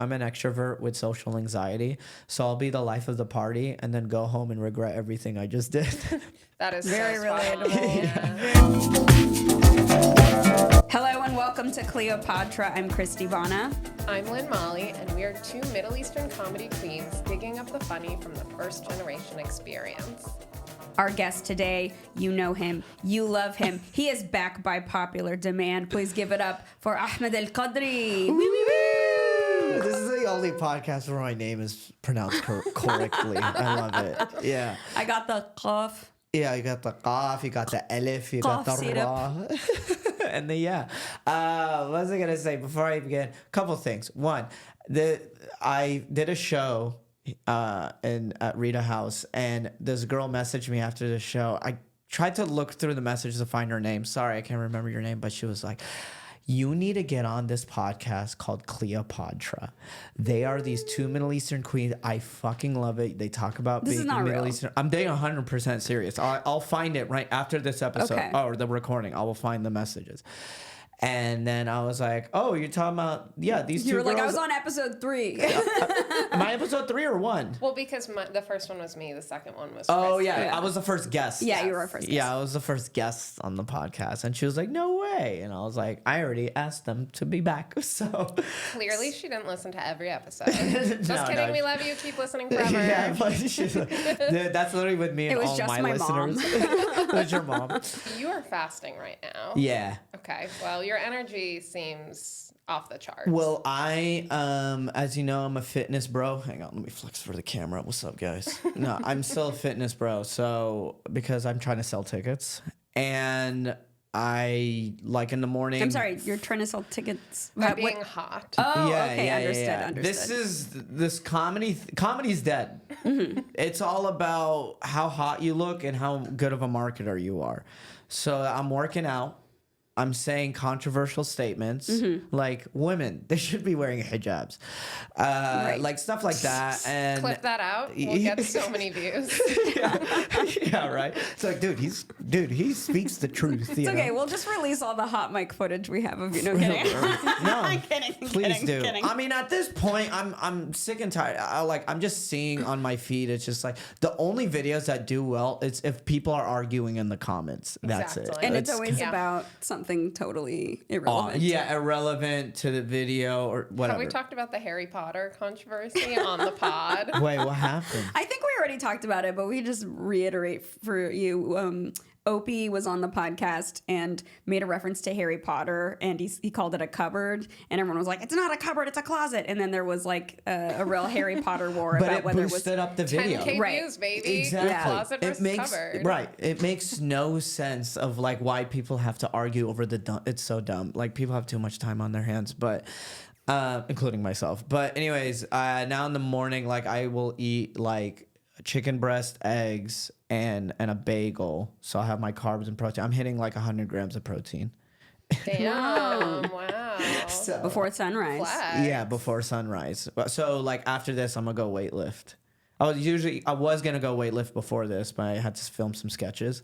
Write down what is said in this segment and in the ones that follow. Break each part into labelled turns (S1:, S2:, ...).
S1: I'm an extrovert with social anxiety, so I'll be the life of the party and then go home and regret everything I just did.
S2: That is
S3: very
S2: so spot on.
S3: relatable. Hello and welcome to Cleopatra. I'm Christie Bana.
S2: I'm Lynn Molly, and we are two Middle Eastern comedy queens digging up the funny from the first generation experience.
S3: Our guest today, you know him, you love him. He is back by popular demand. Please give it up for Ahmed Al-Kadri.
S1: This is the only podcast where my name is pronounced correctly. I love it. Yeah.
S3: I got the cough.
S1: Yeah, you got the qaf, you got the alif, you got the ra. And then, yeah. What was I going to say before I begin? A couple things. One, I did a show at Rita House, and this girl messaged me after the show. I tried to look through the messages to find her name. Sorry, I can't remember your name, but she was like, you need to get on this podcast called Cleopatra. They are these two Middle Eastern queens. I fucking love it. They talk about being Middle Eastern. I'm being 100% serious. I'll find it right after this episode or the recording. I will find the messages. And then I was like, oh, you're talking about, these two girls.
S3: You were like, I was on episode 3.
S1: Am I episode 3 or 1?
S2: Well, because the first one was me, the second one was
S1: Oh,
S2: Christie.
S1: yeah. I was the first guest.
S3: Yeah, you were our first guest.
S1: Yeah, I was the first guest on the podcast. And she was like, no way. And I was like, I already asked them to be back. So
S2: clearly she didn't listen to every episode. Just kidding. No. We love you. Keep listening forever.
S1: Yeah, but she's like, that's literally with me and all my listeners. It was your mom.
S2: You are fasting right now.
S1: Yeah.
S2: Okay. Well, your energy seems off the charts.
S1: Well, I, as you know, I'm a fitness bro. Hang on, let me flex for the camera. What's up, guys? No, I'm still a fitness bro. So, because I'm trying to sell tickets. And I, like, in the morning.
S3: I'm sorry, you're trying to sell tickets.
S2: Being hot.
S3: Oh, okay, understood.
S1: This comedy's dead. Mm-hmm. It's all about how hot you look and how good of a marketer you are. So I'm working out. I'm saying controversial statements like women, they should be wearing hijabs, like stuff like that. And
S2: clip that out. We'll get so many views.
S1: yeah, right. It's like, he speaks the truth.
S3: It's okay. We'll just release all the hot mic footage we have of you. No kidding.
S1: No,
S3: I'm kidding.
S1: Please do.
S3: Kidding.
S1: I mean, at this point, I'm sick and tired. I'm just seeing on my feed. It's just like the only videos that do well is if people are arguing in the comments. That's it.
S3: And it's always about something totally irrelevant.
S1: Irrelevant to the video or whatever.
S2: Have we talked about the Harry Potter controversy on the pod?
S1: Wait, what happened?
S3: I think we already talked about it, but we just reiterate for you. Opie was on the podcast and made a reference to Harry Potter, and he called it a cupboard, and everyone was like, "It's not a cupboard, it's a closet." And then there was like a real Harry Potter war about whether it was
S1: up the video.
S2: 10K views, baby.
S1: Exactly.
S2: Closet versus cupboard.
S1: Right. It makes no sense of like why people have to argue over it's so dumb. Like people have too much time on their hands, but. Including myself. But anyways, now in the morning, like I will eat like chicken breast, eggs, and a bagel. So I have my carbs and protein. I'm hitting like 100 grams of protein.
S2: Damn. Wow.
S3: So, before sunrise.
S2: Flex.
S1: Yeah, before sunrise. So like after this, I'm gonna go weightlift. I was gonna go weightlift before this, but I had to film some sketches.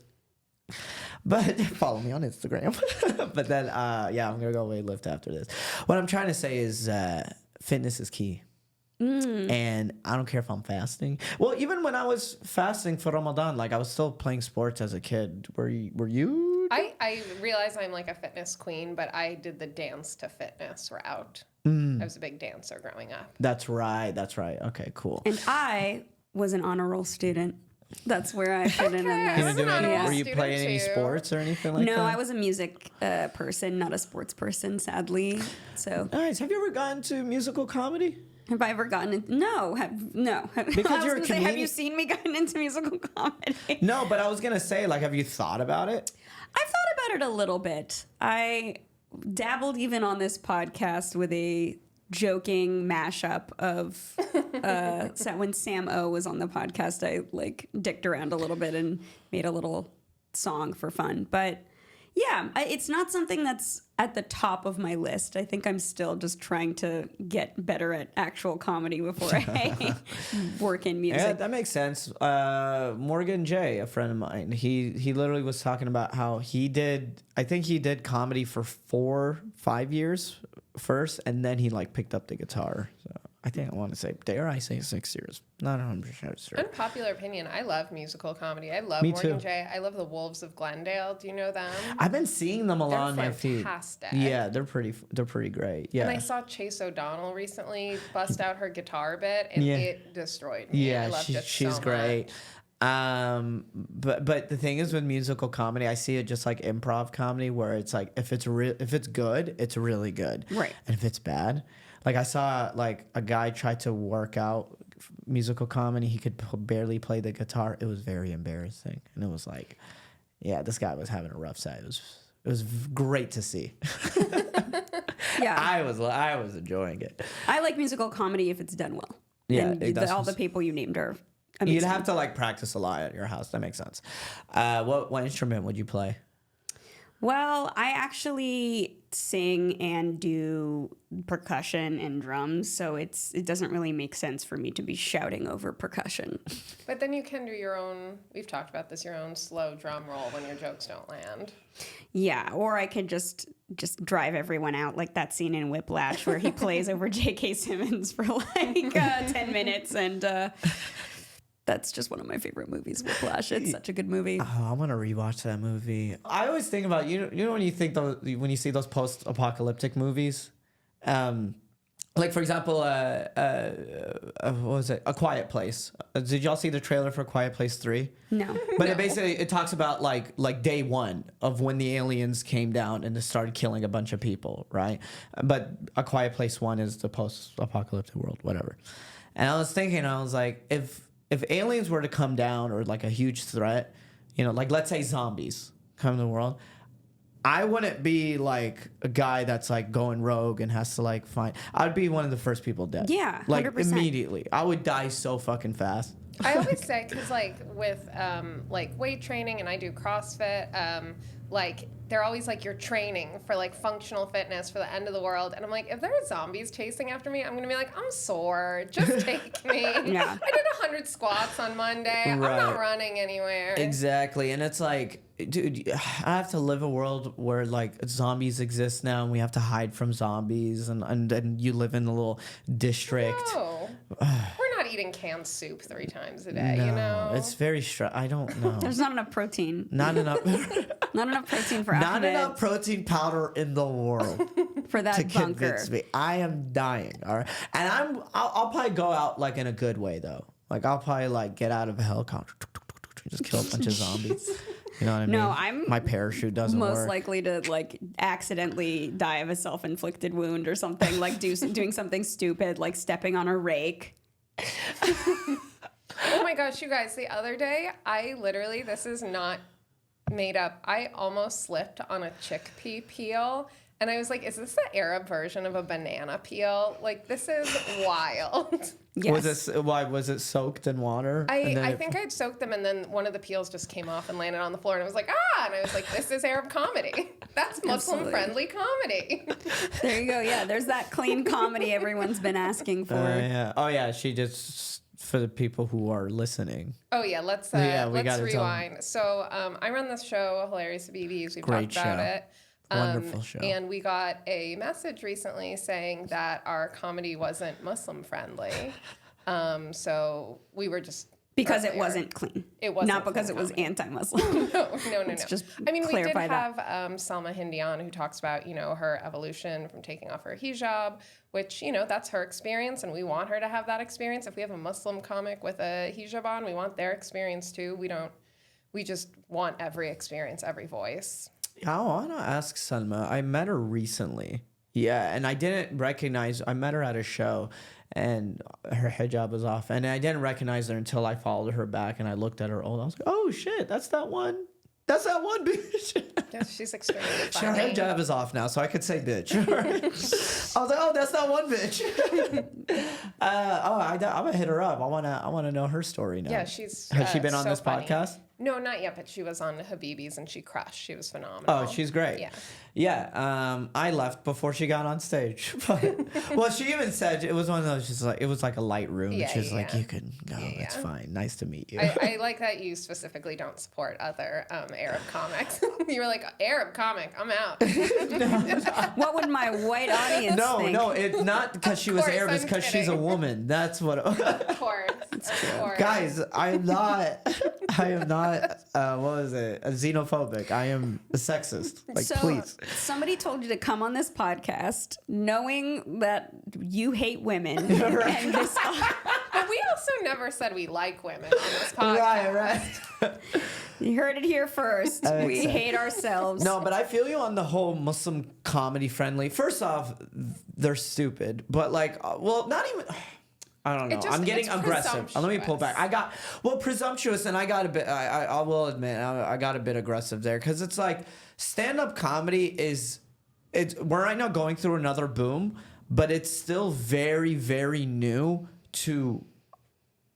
S1: But follow me on Instagram. But then, I'm gonna go weightlift after this. What I'm trying to say is, fitness is key. And I don't care if I'm fasting. Well, even when I was fasting for Ramadan, like I was still playing sports as a kid. Were you?
S2: I realize I'm like a fitness queen, but I did the dance to fitness route. I was a big dancer growing up.
S1: That's right. Okay, cool.
S3: And I was an honor roll student. That's where I fit in this.
S1: Were you playing any sports or anything like that?
S3: No, I was a music person, not a sports person, sadly. So
S1: nice. Have you ever gotten to musical comedy?
S3: Have I ever gotten into... No.
S1: Because you're a comedian.
S3: Have you seen me gotten into musical comedy?
S1: No, but I was going to say, like, have you thought about it?
S3: I've thought about it a little bit. I dabbled even on this podcast with a joking mashup of... so when Sam O was on the podcast, I, like, dicked around a little bit and made a little song for fun. But... yeah, it's not something that's at the top of my list. I think I'm still just trying to get better at actual comedy before I work in music.
S1: Yeah, that makes sense. Morgan J, a friend of mine, he literally was talking about how I think he did comedy for 4-5 years first, and then he like picked up the guitar. So I think I want to say, dare I say 6 years? Not 100% sure.
S2: Unpopular opinion. I love musical comedy. I love
S1: Me
S2: Morgan
S1: too.
S2: J. I love the Wolves of Glendale. Do you know them?
S1: I've been seeing them a lot on my feed.
S2: Fantastic.
S1: Yeah, they're pretty great. Yeah.
S2: And I saw Chase O'Donnell recently bust out her guitar bit, and it destroyed me.
S1: Yeah,
S2: I loved it
S1: she's
S2: so
S1: great.
S2: much.
S1: But the thing is with musical comedy, I see it just like improv comedy, where it's like if it's good, it's really good.
S3: Right.
S1: And if it's bad, like I saw like a guy try to work out musical comedy, he could barely play the guitar. It was very embarrassing, and it was like, yeah, this guy was having a rough set. It was great to see.
S3: Yeah.
S1: I was enjoying it.
S3: I like musical comedy if it's done well.
S1: Yeah,
S3: And all the people you named are amazing.
S1: You'd have to like practice a lot at your house. That makes sense. What instrument would you play?
S3: Well, I actually sing and do percussion and drums, so it doesn't really make sense for me to be shouting over percussion.
S2: But then you can do your own, we've talked about this, your own slow drum roll when your jokes don't land.
S3: Yeah, or I could just drive everyone out, like that scene in Whiplash where he plays over J.K. Simmons for like 10 minutes, and that's just one of my favorite movies, Whiplash. It's such a good movie.
S1: Oh, I'm gonna rewatch that movie. I always think about you know when you see those post-apocalyptic movies, like for example, what was it? A Quiet Place. Did y'all see the trailer for Quiet Place 3?
S3: No.
S1: But it talks about like day one of when the aliens came down and just started killing a bunch of people, right? But A Quiet Place 1 is the post-apocalyptic world, whatever. And I was thinking, I was like, if aliens were to come down, or like a huge threat, you know, like let's say zombies come to the world, I wouldn't be like a guy that's like going rogue and has to like find. I'd be one of the first people dead.
S3: Yeah, 100%.
S1: Like immediately. I would die so fucking fast.
S2: I always say, because like with like weight training, and I do CrossFit, like they're always like, you're training for like functional fitness for the end of the world, and I'm like, if there are zombies chasing after me, I'm gonna be like, I'm sore, just take me.
S3: Yeah.
S2: I did 100 squats on Monday. I'm not running anywhere.
S1: Exactly. And it's like, dude, I have to live a world where like zombies exist now, and we have to hide from zombies, and you live in a little district.
S2: No. We're not eating canned soup 3 times a day, you know?
S1: It's very I don't know.
S3: There's not enough protein.
S1: Not enough.
S3: Not enough protein for
S1: Not
S3: Ahmed
S1: enough protein powder in the world
S3: for that
S1: to
S3: bunker.
S1: convince me. I am dying. All right, and I'll probably go out like in a good way though. Like I'll probably like get out of a helicopter, just kill a bunch of zombies. You know what I mean?
S3: No,
S1: my parachute doesn't
S3: most
S1: work.
S3: likely to like accidentally die of a self-inflicted wound or something, like doing something stupid, like stepping on a rake.
S2: Oh my gosh, you guys, the other day, I literally, this is not made up, I almost slipped on a chickpea peel. And I was like, is this the Arab version of a banana peel? Like, this is wild.
S3: Yes.
S1: Was it soaked in water?
S2: I think I'd soaked them, and then one of the peels just came off and landed on the floor, and I was like, ah! And I was like, this is Arab comedy. That's Muslim-friendly comedy.
S3: There you go. Yeah, there's that clean comedy everyone's been asking for.
S1: Yeah. Oh yeah, she just, for the people who are listening.
S2: Oh yeah, let's rewind. So I run this show, Hilarious BBs. We've
S1: Great
S2: talked about
S1: show.
S2: it.
S1: Wonderful show.
S2: And we got a message recently saying that our comedy wasn't Muslim friendly. So we were just
S3: Because it wasn't clean.
S2: It wasn't
S3: not because it was anti-Muslim.
S2: No.
S3: Just
S2: I mean, we did
S3: clarify
S2: have
S3: that.
S2: Salma Hindian, who talks about, you know, her evolution from taking off her hijab, which, you know, that's her experience, and we want her to have that experience. If we have a Muslim comic with a hijab on, we want their experience too. We just want every experience, every voice.
S1: I want to ask Salma. I met her recently. Yeah, and I didn't recognize. I met her at a show, and her hijab was off, and I didn't recognize her until I followed her back, and I looked at her old. I was like, "Oh shit, that's that one. That's that one bitch."
S2: Yes, she's extremely
S1: Her
S2: funny.
S1: hijab is off now, so I could say bitch. I was like, "Oh, that's that one bitch." I'm gonna hit her up. I wanna know her story now.
S2: Yeah, she's.
S1: Has she been on
S2: so
S1: this
S2: funny.
S1: podcast?
S2: No, not yet, but she was on Habibi's and she crushed. She was phenomenal.
S1: Oh, she's great.
S2: Yeah.
S1: Yeah. I left before she got on stage. But, well, she even said it was one of those, just like, it was like a light room.
S2: Yeah,
S1: and she's like,
S2: yeah.
S1: you can go. It's fine. Nice to meet you.
S2: I like that you specifically don't support other Arab comics. You were like, Arab comic, I'm out.
S3: What would my white audience think?
S1: No, it's not because she was
S2: course,
S1: Arab. It's
S2: I'm
S1: because she's a
S2: kidding.
S1: woman. That's what.
S2: Of course. Of course.
S1: Guys, I am not. What was it? A xenophobic. I am a sexist. Like,
S3: So
S1: please.
S3: somebody told you to come on this podcast knowing that you hate women. And this,
S2: But we also never said we like women on this podcast.
S1: Right.
S3: you heard it here first. We hate ourselves.
S1: No, but I feel you on the whole Muslim comedy friendly. First off, they're stupid, but like, well, not even. I don't know. I'm getting aggressive. Let me pull back. Presumptuous, and I got a bit. I will admit, I got a bit aggressive there because it's like stand-up comedy is. We're right now going through another boom, but it's still very, very new to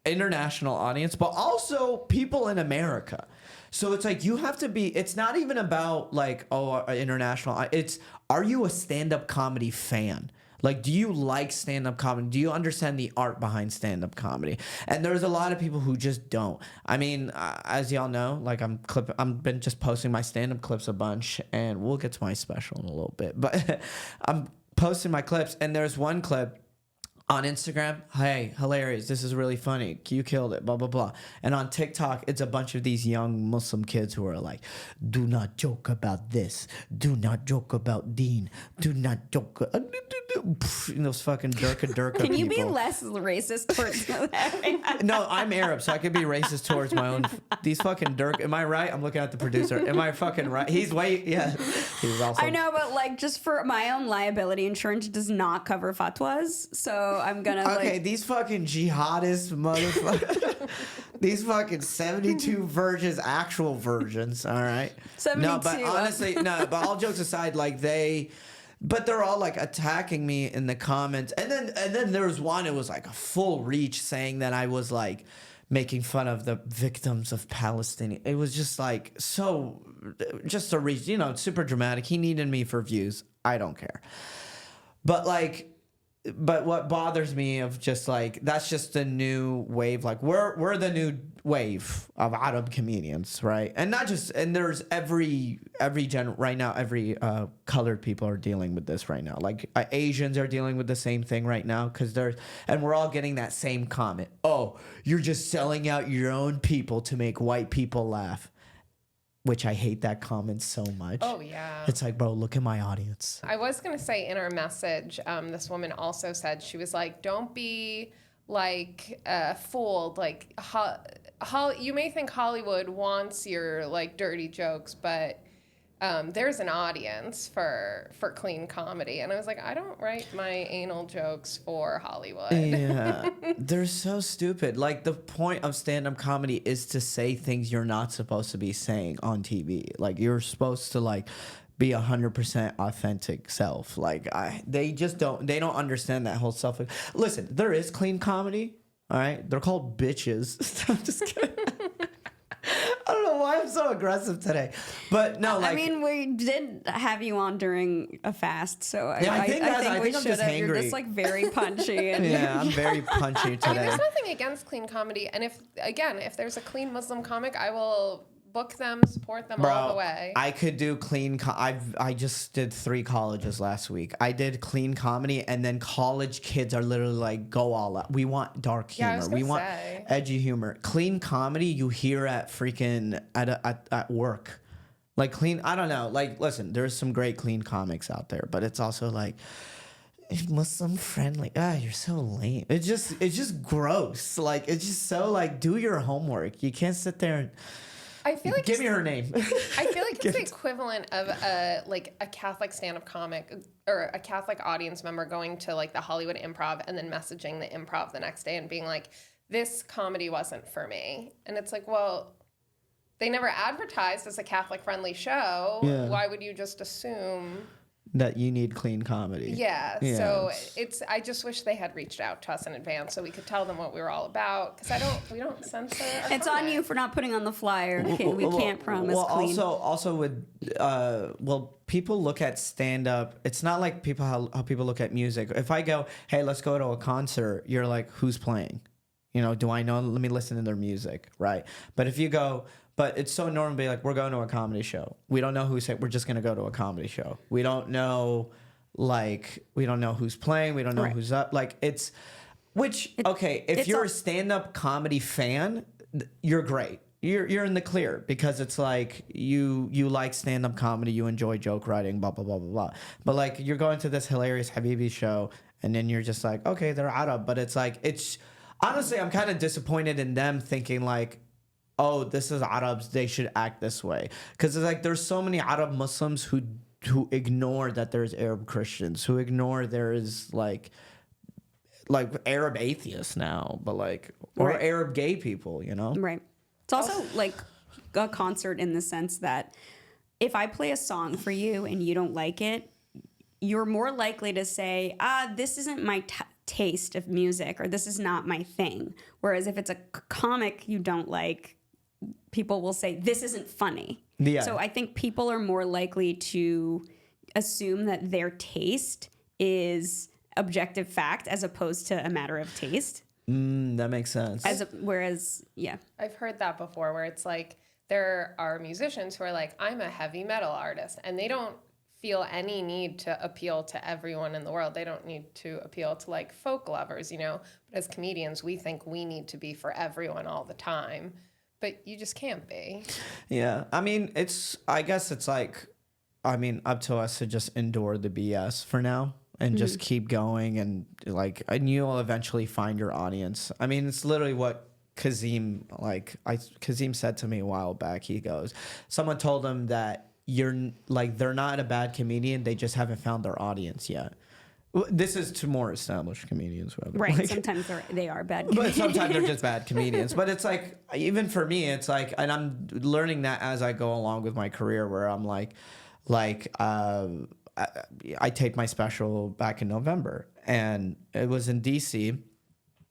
S1: international audience, but also people in America. So it's like you have to be. It's not even about like international. It's are you a stand-up comedy fan? Like, do you like stand-up comedy? Do you understand the art behind stand-up comedy? And there's a lot of people who just don't. I mean, as y'all know, like I've been just posting my stand-up clips a bunch, and we'll get to my special in a little bit. But I'm posting my clips, and there's one clip on Instagram. Hey, hilarious! This is really funny. You killed it. Blah blah blah. And on TikTok, it's a bunch of these young Muslim kids who are like, "Do not joke about this. Do not joke about Deen. Do not joke." Those fucking durka
S3: Can you
S1: people.
S3: be less racist towards that?
S1: No, I'm Arab, so I could be racist towards my own. These fucking Dirk. Am I right? I'm looking at the producer. Am I fucking right? He's way. Yeah. He's also.
S3: I know, but like just for my own liability insurance does not cover fatwas, so I'm gonna
S1: Okay,
S3: like.
S1: these fucking jihadist motherfuckers. These fucking 72 virgins, actual virgins. All right.
S3: 72.
S1: No, but honestly, no. But all jokes aside, like but they're all like attacking me in the comments, and then there was one. It was like a full reach saying that I was like making fun of the victims of Palestinian. It was just like just a reach, super dramatic. He needed me for views. I don't care, but what bothers me of just like that's just the new wave. Like we're the new wave of Arab comedians, right? And not just there's every right now every colored people are dealing with this right now. Like Asians are dealing with the same thing right now because we're all getting that same comment. Oh, you're just selling out your own people to make white people laugh. Which I hate that comment so much.
S2: Oh, yeah.
S1: It's like, bro, look at my audience.
S2: I was going to say in our message, this woman also said, she was like, don't be like fooled. Like, you may think Hollywood wants your like dirty jokes, but there's an audience for clean comedy. And I was like, I don't write my anal jokes for Hollywood.
S1: Yeah, they're so stupid. Like the point of stand-up comedy is to say things you're not supposed to be saying on TV. Like you're supposed to like be 100% authentic self. Like they don't understand that whole self. Listen, there is clean comedy. All right, they're called bitches. I'm just kidding. I don't know why I'm so aggressive today, but no. Like,
S3: I mean, we did have you on during a fast, so
S1: I think
S3: we
S1: I'm
S3: should
S1: just
S3: have. You're
S1: hangry.
S3: just like very punchy. And
S1: yeah, I'm very punchy
S2: I mean,
S1: today.
S2: there's nothing against clean comedy. And if there's a clean Muslim comic, I will book them, support them all the way.
S1: I could do clean. I just did 3 colleges last week. I did clean comedy, and then college kids are literally like, go all out. We want dark humor.
S2: I was
S1: We
S2: gonna
S1: want
S2: say.
S1: edgy humor. Clean comedy you hear at freaking at work. Like clean. I don't know. Like listen, there's some great clean comics out there, but it's also like Muslim friendly. You're so lame. It's just gross. Like it's just so like do your homework. You can't sit there and.
S2: I feel like
S1: Give me her name.
S2: I feel like it's the equivalent of a Catholic stand-up comic or a Catholic audience member going to like the Hollywood Improv and then messaging the Improv the next day and being like, "This comedy wasn't for me." And it's like, well, they never advertised as a Catholic-friendly show.
S1: Yeah.
S2: Why would you just assume?
S1: that you need clean comedy.
S2: Yeah. So I just wish they had reached out to us in advance so we could tell them what we were all about. Because we don't censor.
S3: It's on you for not putting on the flyer. We can't promise clean.
S1: Also with people look at stand up. It's not like how people look at music. If I go, hey, let's go to a concert, you're like, who's playing? Do I know? Let me listen to their music, right? But if you go. But it's so normal to be like, we're going to a comedy show. We don't know who's we're just going to go to a comedy show. We don't know who's playing. We don't know who's up. Like if you're a stand-up comedy fan, you're great. You're in the clear because it's like you like stand-up comedy. You enjoy joke writing, blah, blah, blah, blah, blah. But like you're going to this hilarious Habibi show and then you're just like, okay, they're Arab. But it's like, honestly, I'm kind of disappointed in them thinking like, oh, this is Arabs, they should act this way. Because it's like there's so many Arab Muslims who ignore that there's Arab Christians, who ignore there is like Arab atheists now, but or Arab gay people,
S3: Right. It's also like a concert in the sense that if I play a song for you and you don't like it, you're more likely to say, this isn't my taste of music, or this is not my thing. Whereas if it's a comic you don't like, people will say, this isn't funny. Yeah. So I think people are more likely to assume that their taste is objective fact as opposed to a matter of taste.
S1: That makes sense.
S2: I've heard that before where it's like there are musicians who are like, I'm a heavy metal artist, and they don't feel any need to appeal to everyone in the world. They don't need to appeal to like folk lovers, But as comedians, we think we need to be for everyone all the time. But you just can't be. Yeah.
S1: I mean, I guess it's like, up to us to just endure the BS for now and just keep going. And you'll eventually find your audience. I mean, it's literally what Kazim said to me a while back. He goes, someone told him that they're not a bad comedian. They just haven't found their audience yet. This is to more established comedians.
S3: Right. Sometimes they are bad comedians.
S1: But sometimes they're just bad comedians. But it's like, even for me, it's like, and I'm learning that as I go along with my career, where I'm I taped my special back in November, and it was in DC,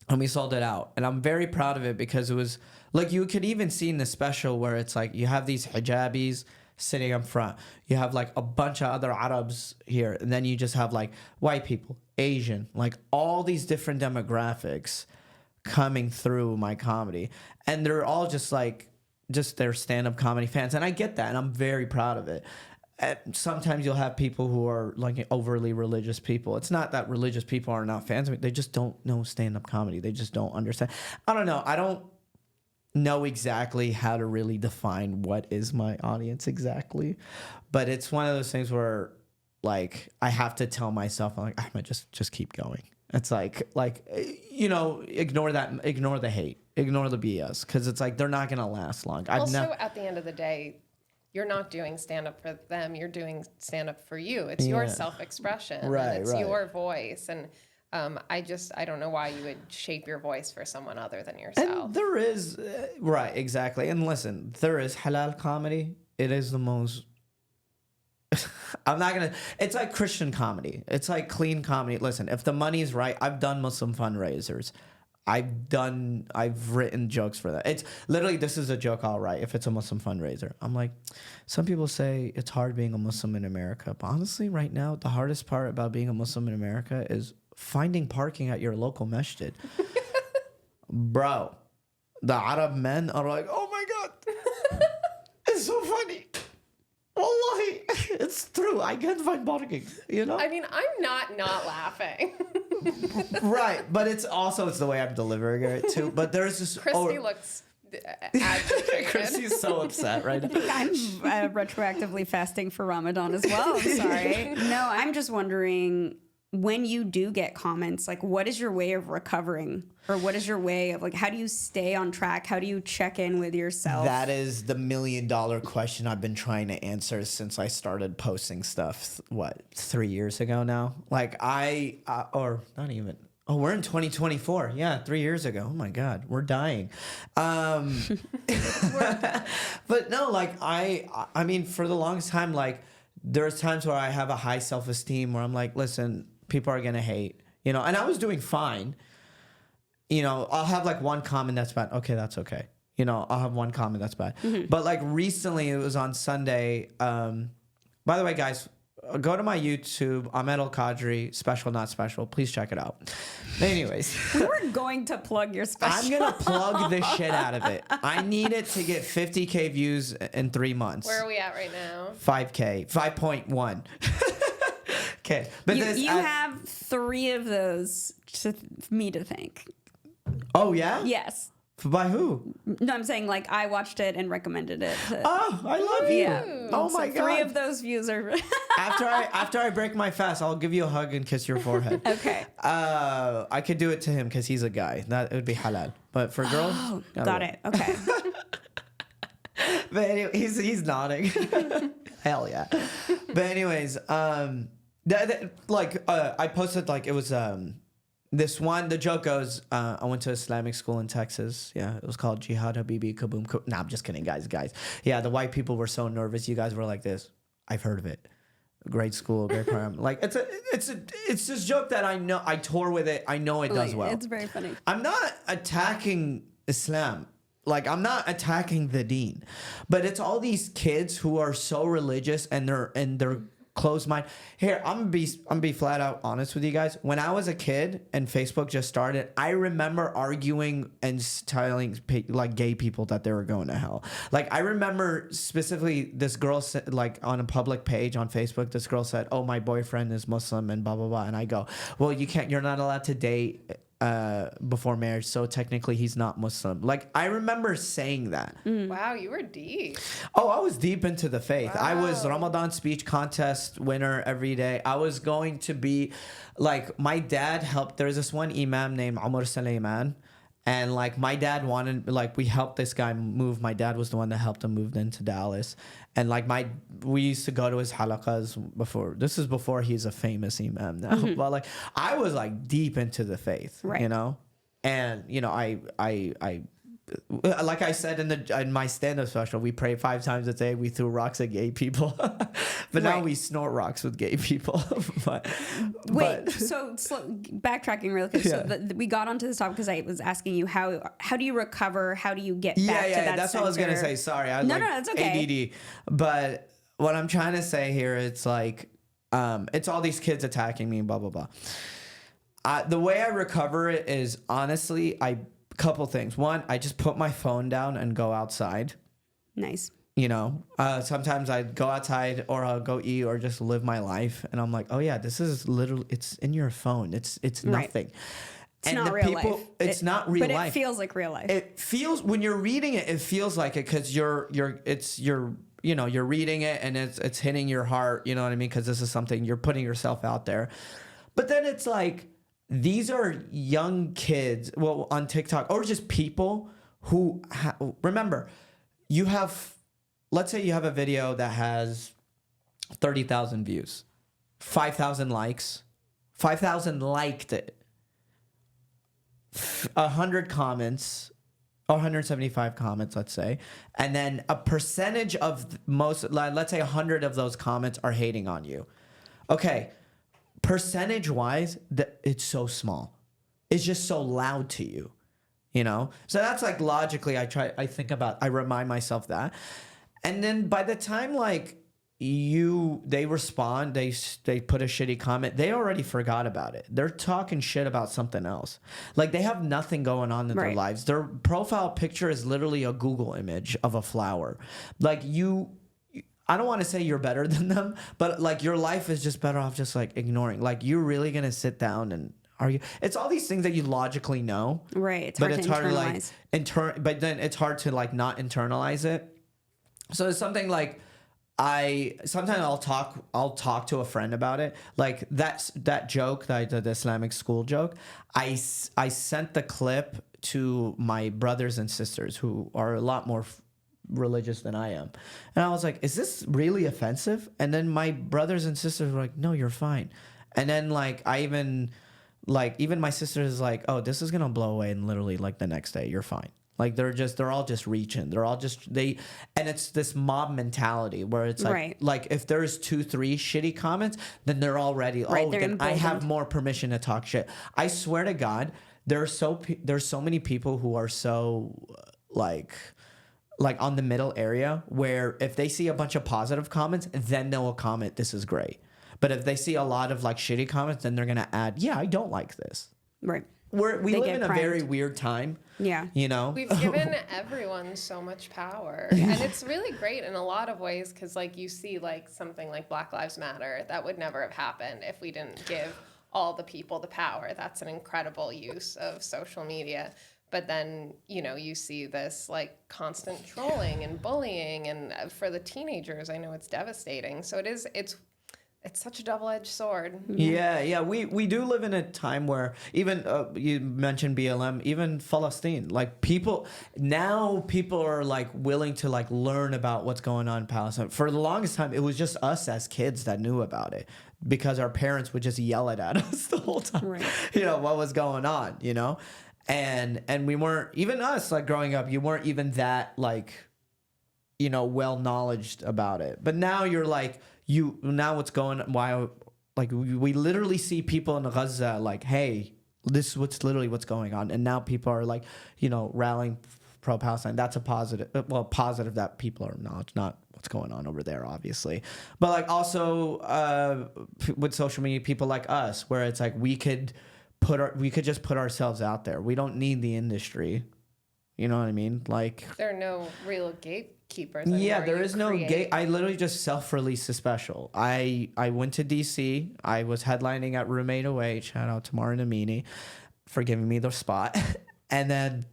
S1: and we sold it out. And I'm very proud of it because it was like, you could even see in the special where it's like, you have these hijabis sitting up front. You have like a bunch of other Arabs here. And then you just have like white people, Asian, like all these different demographics coming through my comedy. And they're all just their stand-up comedy fans. And I get that. And I'm very proud of it. And sometimes you'll have people who are like overly religious people. It's not that religious people are not fans of it. They just don't know stand-up comedy. They just don't understand. I don't know. I don't know exactly how to really define what is my audience exactly, but it's one of those things where like I have to tell myself, I'm like, Ahmed, just keep going. It's like ignore the hate, ignore the BS, because it's like they're not gonna last long.
S2: At the end of the day, you're not doing stand-up for them, you're doing stand-up for you. It's your self-expression, and it's your voice. And I don't know why you would shape your voice for someone other than yourself.
S1: And there is, right, exactly. And listen, there is halal comedy. It is the most, it's like Christian comedy. It's like clean comedy. Listen, if the money's right, I've done Muslim fundraisers. I've written jokes for that. It's literally, this is a joke I'll write if it's a Muslim fundraiser. I'm like, some people say it's hard being a Muslim in America. But honestly, right now, the hardest part about being a Muslim in America is finding parking at your local masjid. Bro, the Arab men are like, oh my God, it's so funny. Wallahi, it's true. I can't find parking,
S2: I mean, I'm not laughing.
S1: Right, but it's the way I'm delivering it too. But there's this...
S2: Christie looks agitated.
S1: Christie's so upset right now.
S3: I'm retroactively fasting for Ramadan as well. I'm sorry. No, I'm just wondering, when you do get comments, like, what is your way of recovering? Or what is your way of, like, how do you stay on track? How do you check in with yourself?
S1: That is the $1 million question I've been trying to answer since I started posting stuff, 3 years ago now? Like, or not even... Oh, we're in 2024. Yeah, 3 years ago. Oh my God, we're dying. But no, like I mean, for the longest time, like there's times where I have a high self-esteem where I'm like, listen, people are going to hate, you know, and I was doing fine. You know, I'll have like one comment that's bad. Okay, that's okay. You know, I'll have one comment that's bad. But like recently, it was on Sunday. By the way, guys, go to my YouTube, Ahmed Al-Kadri, Special Not Special. Please check it out. Anyways.
S3: We were going to plug your special.
S1: I'm going to plug the shit out of it. I need it to get 50K views in 3 months.
S2: Where are we at right now?
S1: 5K, 5.1. Okay. But
S3: you have 3 of those to me to thank.
S1: Oh, yeah?
S3: Yes.
S1: By who?
S3: No, I'm saying like I watched it and recommended it.
S1: Oh, I love you.
S3: Yeah.
S1: Oh
S3: so
S1: my God.
S3: 3 of those views are.
S1: after I break my fast, I'll give you a hug and kiss your forehead.
S3: Okay.
S1: I could do it to him because he's a guy. That would be halal. But for girls,
S3: Got it. Okay.
S1: But anyway, he's nodding. Hell yeah. But anyways, I posted like it was this one. The joke goes, I went to Islamic school in Texas. Yeah, it was called Jihad Habibi Kaboom. Nah, I'm just kidding, guys. Yeah, the white people were so nervous. You guys were like this. I've heard of it. Great school, great program. Like it's this joke that I know. I tour with it. I know it does well.
S3: It's very funny.
S1: I'm not attacking Islam. Like, I'm not attacking the deen, but it's all these kids who are so religious and they're closed mind. Here, I'm gonna be flat out honest with you guys. When I was a kid and Facebook just started, I remember arguing and telling like gay people that they were going to hell. Like, I remember specifically this girl said, like on a public page on Facebook, this girl said, "Oh, my boyfriend is Muslim and blah blah blah," and I go, "Well, you're not allowed to date before marriage, so technically he's not Muslim." Like, I remember saying that.
S2: Wow, you were deep.
S1: Oh, I was deep into the faith.
S2: Wow.
S1: I was Ramadan speech contest winner every day. I was going to be like, my dad helped. There's this one imam named Umar Suleiman. And like my dad wanted, like we helped this guy move. My dad was the one that helped him move into Dallas. And like we used to go to his halaqas before. This is before he's a famous imam now. But like I was like deep into the faith,
S3: right.
S1: You know? And you know, I like I said in my stand-up special, we pray 5 times a day. We threw rocks at gay people, but now we snort rocks with gay people.
S3: So backtracking real quick.
S1: Yeah.
S3: So we got onto this topic because I was asking you how do you recover? How do you get back to that?
S1: That's
S3: center?
S1: what I was gonna say. Sorry, I
S3: no, that's okay.
S1: ADD. But what I'm trying to say here, it's like, it's all these kids attacking me and blah blah blah. The way I recover it is honestly, couple things. One, I just put my phone down and go outside.
S3: Nice.
S1: You know, sometimes I go outside or I'll go eat or just live my life. And I'm like, oh yeah, this is literally, it's in your phone. It's nothing.
S3: It's and not real life.
S1: It's not real life.
S3: But it feels like real life.
S1: It feels, when you're reading it, it feels like it because you're reading it and it's hitting your heart. You know what I mean? Because this is something you're putting yourself out there. But then it's like, these are young kids, well, on TikTok, or just people who, remember, let's say you have a video that has 30,000 views, 5,000 likes, 5,000 liked it, 100 comments, or 175 comments, let's say, and then a percentage of let's say 100 of those comments are hating on you. Okay. Percentage wise, it's so small. It's just so loud to you, you know? So that's like logically, I remind myself that. And then by the time like they respond, they put a shitty comment, they already forgot about it. They're talking shit about something else. Like they have nothing going on in their lives. Their profile picture is literally a Google image of a flower. Like I don't want to say you're better than them, but like your life is just better off just like ignoring. Like you're really going to sit down and argue. It's all these things that you logically know.
S3: Right. It's hard to internalize.
S1: But then it's hard to like not internalize it. So it's something like sometimes I'll talk to a friend about it. Like that joke, the Islamic school joke. I sent the clip to my brothers and sisters who are a lot more religious than I am. And I was like, is this really offensive? And then my brothers and sisters were like, no, you're fine. And then like even my sister is like, oh, this is gonna blow away, and literally like the next day you're fine. Like they're all just reaching. They're all just and it's this mob mentality where it's like if there's 2-3 shitty comments, then they're already then I have more permission to talk shit. I swear to God, there's so many people who are so like on the middle area where if they see a bunch of positive comments, then they will comment, "This is great." But if they see a lot of like shitty comments, then they're gonna add, "Yeah, I don't like this."
S3: Right.
S1: We live in a very weird time.
S3: Yeah.
S1: You know?
S2: We've given everyone so much power. And it's really great in a lot of ways because, like, you see, like, something like Black Lives Matter. That would never have happened if we didn't give all the people the power. That's an incredible use of social media. But then, you know, you see this, like, constant trolling and bullying. And for the teenagers, I know it's devastating. So it's such a double-edged sword.
S1: Yeah. We do live in a time where even you mentioned BLM, even Palestine, like people are like willing to like learn about what's going on in Palestine. For the longest time, it was just us as kids that knew about it because our parents would just yell it at us the whole time. Right. You know what was going on, you know, and we weren't, even us like growing up, you weren't even that like, you know, well knowledged about it. But now you're like. Now what's going on? Why? Like we literally see people in Gaza like, hey, this is what's going on, and now people are like, you know, rallying pro-Palestine. That's a positive. Well, positive that people are not what's going on over there, obviously, but like also with social media, people like us, where it's like we could just put ourselves out there. We don't need the industry. You know what I mean? Like
S2: there are no real gatekeepers.
S1: Yeah, there is no gate. I literally just self-released a special. I went to DC. I was headlining at Room 808. Shout out to Marin Amini for giving me the spot. And then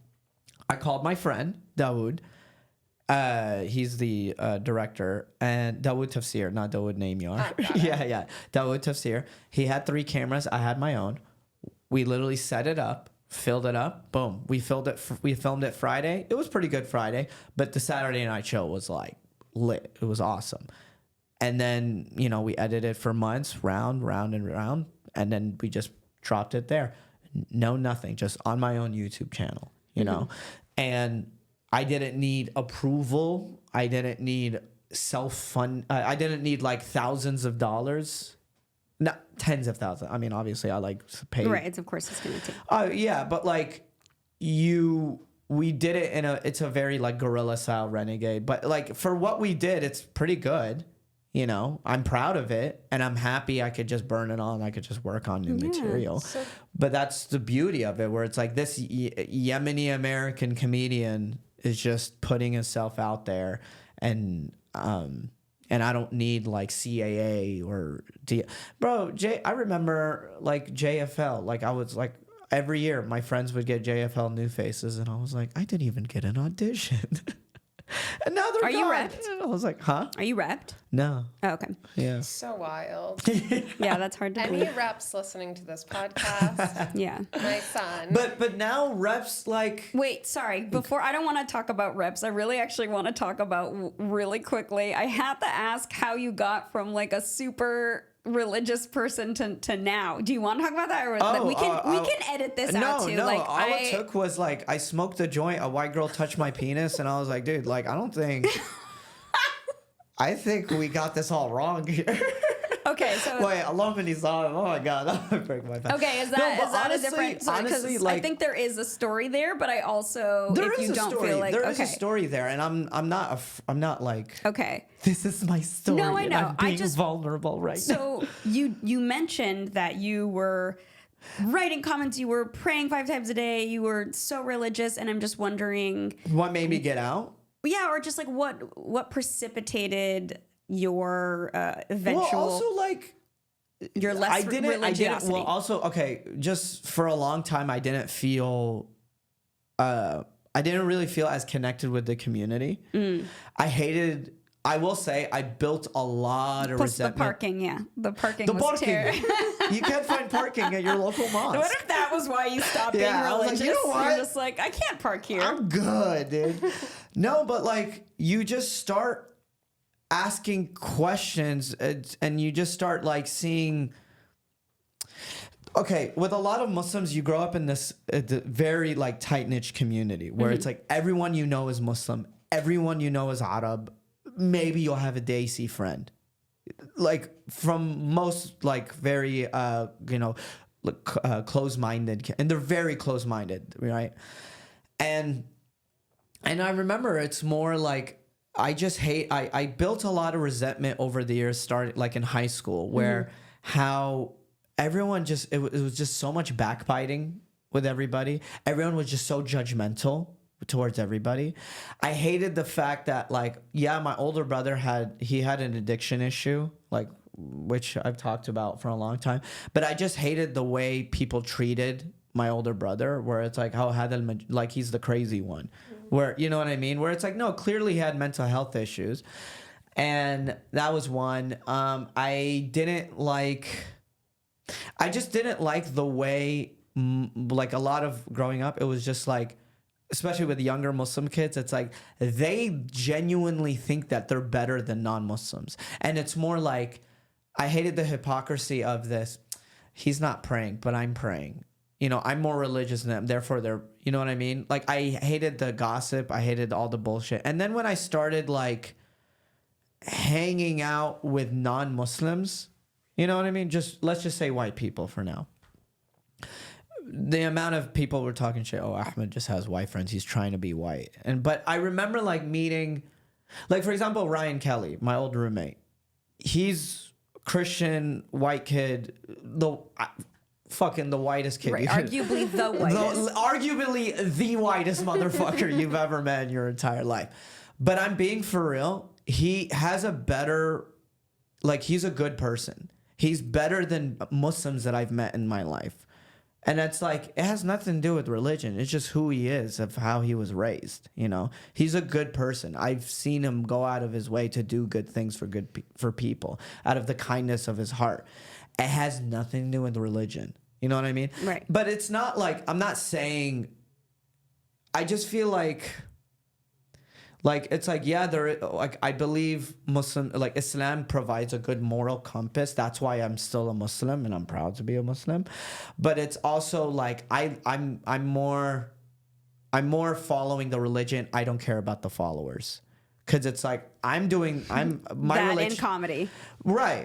S1: I called my friend Dawood. He's the director, and Dawood Tafsir, not Dawood Namiar. Yeah. Dawood Tafsir. He had 3 cameras. I had my own. We literally set it up. Filled it up, boom. We filmed it Friday. It was pretty good Friday, but the Saturday night show was like lit. It was awesome. And then, you know, we edited for months, round, and then we just dropped it there. No, nothing, just on my own YouTube channel, you know. And I didn't need approval. I didn't need self-fund. I didn't need like thousands of dollars. No, tens of thousands. I mean, obviously, I like pay.
S3: Right, of course, it's gonna take.
S1: Yeah, but like we did it it's a very like guerrilla style renegade. But like for what we did, it's pretty good. You know, I'm proud of it, and I'm happy I could just burn it on. I could just work on new material. But that's the beauty of it, where it's like this Yemeni-American comedian is just putting himself out there, and I don't need like CAA or I remember like JFL. Like I was like every year my friends would get JFL New Faces, and I was like, I didn't even get an audition. And now they're
S3: Are
S1: gone.
S3: you repped?
S1: I was like, huh?
S3: Are you repped?
S1: No.
S3: Oh, okay.
S1: Yeah.
S2: So wild.
S3: Yeah, that's hard to
S2: Any
S3: believe.
S2: reps listening to this podcast?
S3: Yeah.
S2: My son.
S1: But now reps like.
S3: Wait, sorry. Before, I don't want to talk about reps. I really actually want to talk about really quickly. I have to ask how you got from like a super religious person to now. Do you want to talk about that, or we can edit this out too?
S1: No,
S3: like,
S1: all it took was like I smoked a joint, a white girl touched my penis, and I was like, dude, like I don't think. I think we got this all wrong here.
S3: Okay, so
S1: wait, Alomini's on. Oh my god, I break my back.
S3: Okay, is that
S1: honestly,
S3: a different?
S1: Honestly,
S3: because
S1: like,
S3: I think there is a story there, but I also
S1: there
S3: if
S1: is
S3: you
S1: a
S3: don't
S1: story.
S3: feel like
S1: there is a story there, and I'm not like
S3: okay.
S1: This is my story.
S3: No, I know.
S1: And I'm being vulnerable right now.
S3: So you mentioned that you were writing comments, you were praying 5 times a day, you were so religious, and I'm just wondering
S1: what made me get out.
S3: Yeah, or just like what precipitated your eventual.
S1: Well, also like.
S3: Your less religiosity.
S1: Well, also, okay, just for a long time, I didn't really feel as connected with the community. I will say, I built a lot of resentment.
S3: The parking, the parking was terrible.
S1: You can't find parking at your local mosque.
S3: What if that was why you stopped being religious?
S1: I was like, you know what?
S3: You're just like, I can't park here.
S1: I'm good, dude. No, but like, you just start asking questions and you just start like seeing Okay, with a lot of Muslims, you grow up in this very like tight knit community where it's like everyone you know is Muslim, everyone you know is Arab. Maybe you'll have a Desi friend, like from most like very close-minded, and they're very close-minded, right? And I remember it's more like I just hate. I built a lot of resentment over the years, starting like in high school, where how everyone just it was just so much backbiting with everybody. Everyone was just so judgmental towards everybody. I hated the fact that like, yeah, my older brother had an addiction issue, like, which I've talked about for a long time, but I just hated the way people treated my older brother, where it's like, oh, like he's the crazy one, where, you know what I mean? Where it's like, no, clearly he had mental health issues. And that was one. I just didn't like the way, like a lot of growing up, it was just like, especially with younger Muslim kids, it's like they genuinely think that they're better than non-Muslims. And it's more like, I hated the hypocrisy of this. He's not praying, but I'm praying. You know, I'm more religious than them, therefore they're, you know what I mean? Like, I hated the gossip. I hated all the bullshit. And then when I started like hanging out with non-Muslims, you know what I mean? Let's just say white people for now. The amount of people were talking shit. Oh, Ahmed just has white friends. He's trying to be white. But I remember like meeting, like for example, Ryan Kelly, my old roommate. He's Christian, white kid, fucking the whitest kid.
S3: Right, arguably the whitest.
S1: Arguably the whitest motherfucker you've ever met in your entire life. But I'm being for real. He has a better, like he's a good person. He's better than Muslims that I've met in my life. And it's like, it has nothing to do with religion. It's just who he is, of how he was raised, you know? He's a good person. I've seen him go out of his way to do good things for people, out of the kindness of his heart. It has nothing to do with religion. You know what I mean?
S3: Right.
S1: But it's not like, I'm not saying, I just feel like it's like, yeah, like I believe Islam provides a good moral compass. That's why I'm still a Muslim and I'm proud to be a Muslim. But it's also like I'm more following the religion. I don't care about the followers. Cause it's like in comedy. Right.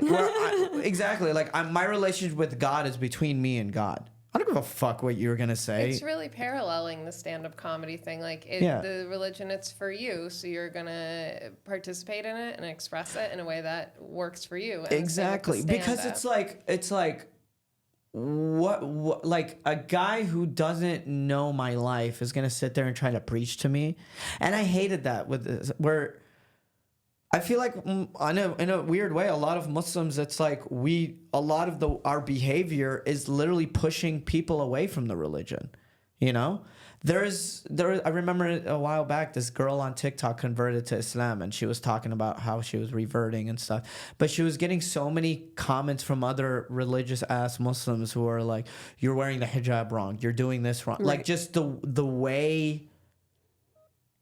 S1: Exactly. Like my relationship with God is between me and God. I don't give a fuck what you were going to say.
S2: It's really paralleling the stand-up comedy thing. Like, the religion, it's for you, so you're going to participate in it and express it in a way that works for you. And
S1: exactly. Because it's like, what, like, a guy who doesn't know my life is going to sit there and try to preach to me. And I hated that with this, where I feel like in a weird way, a lot of Muslims, it's like our behavior is literally pushing people away from the religion. You know, I remember a while back, this girl on TikTok converted to Islam and she was talking about how she was reverting and stuff, but she was getting so many comments from other religious ass Muslims who are like, you're wearing the hijab wrong. You're doing this wrong. Right. Like just the way,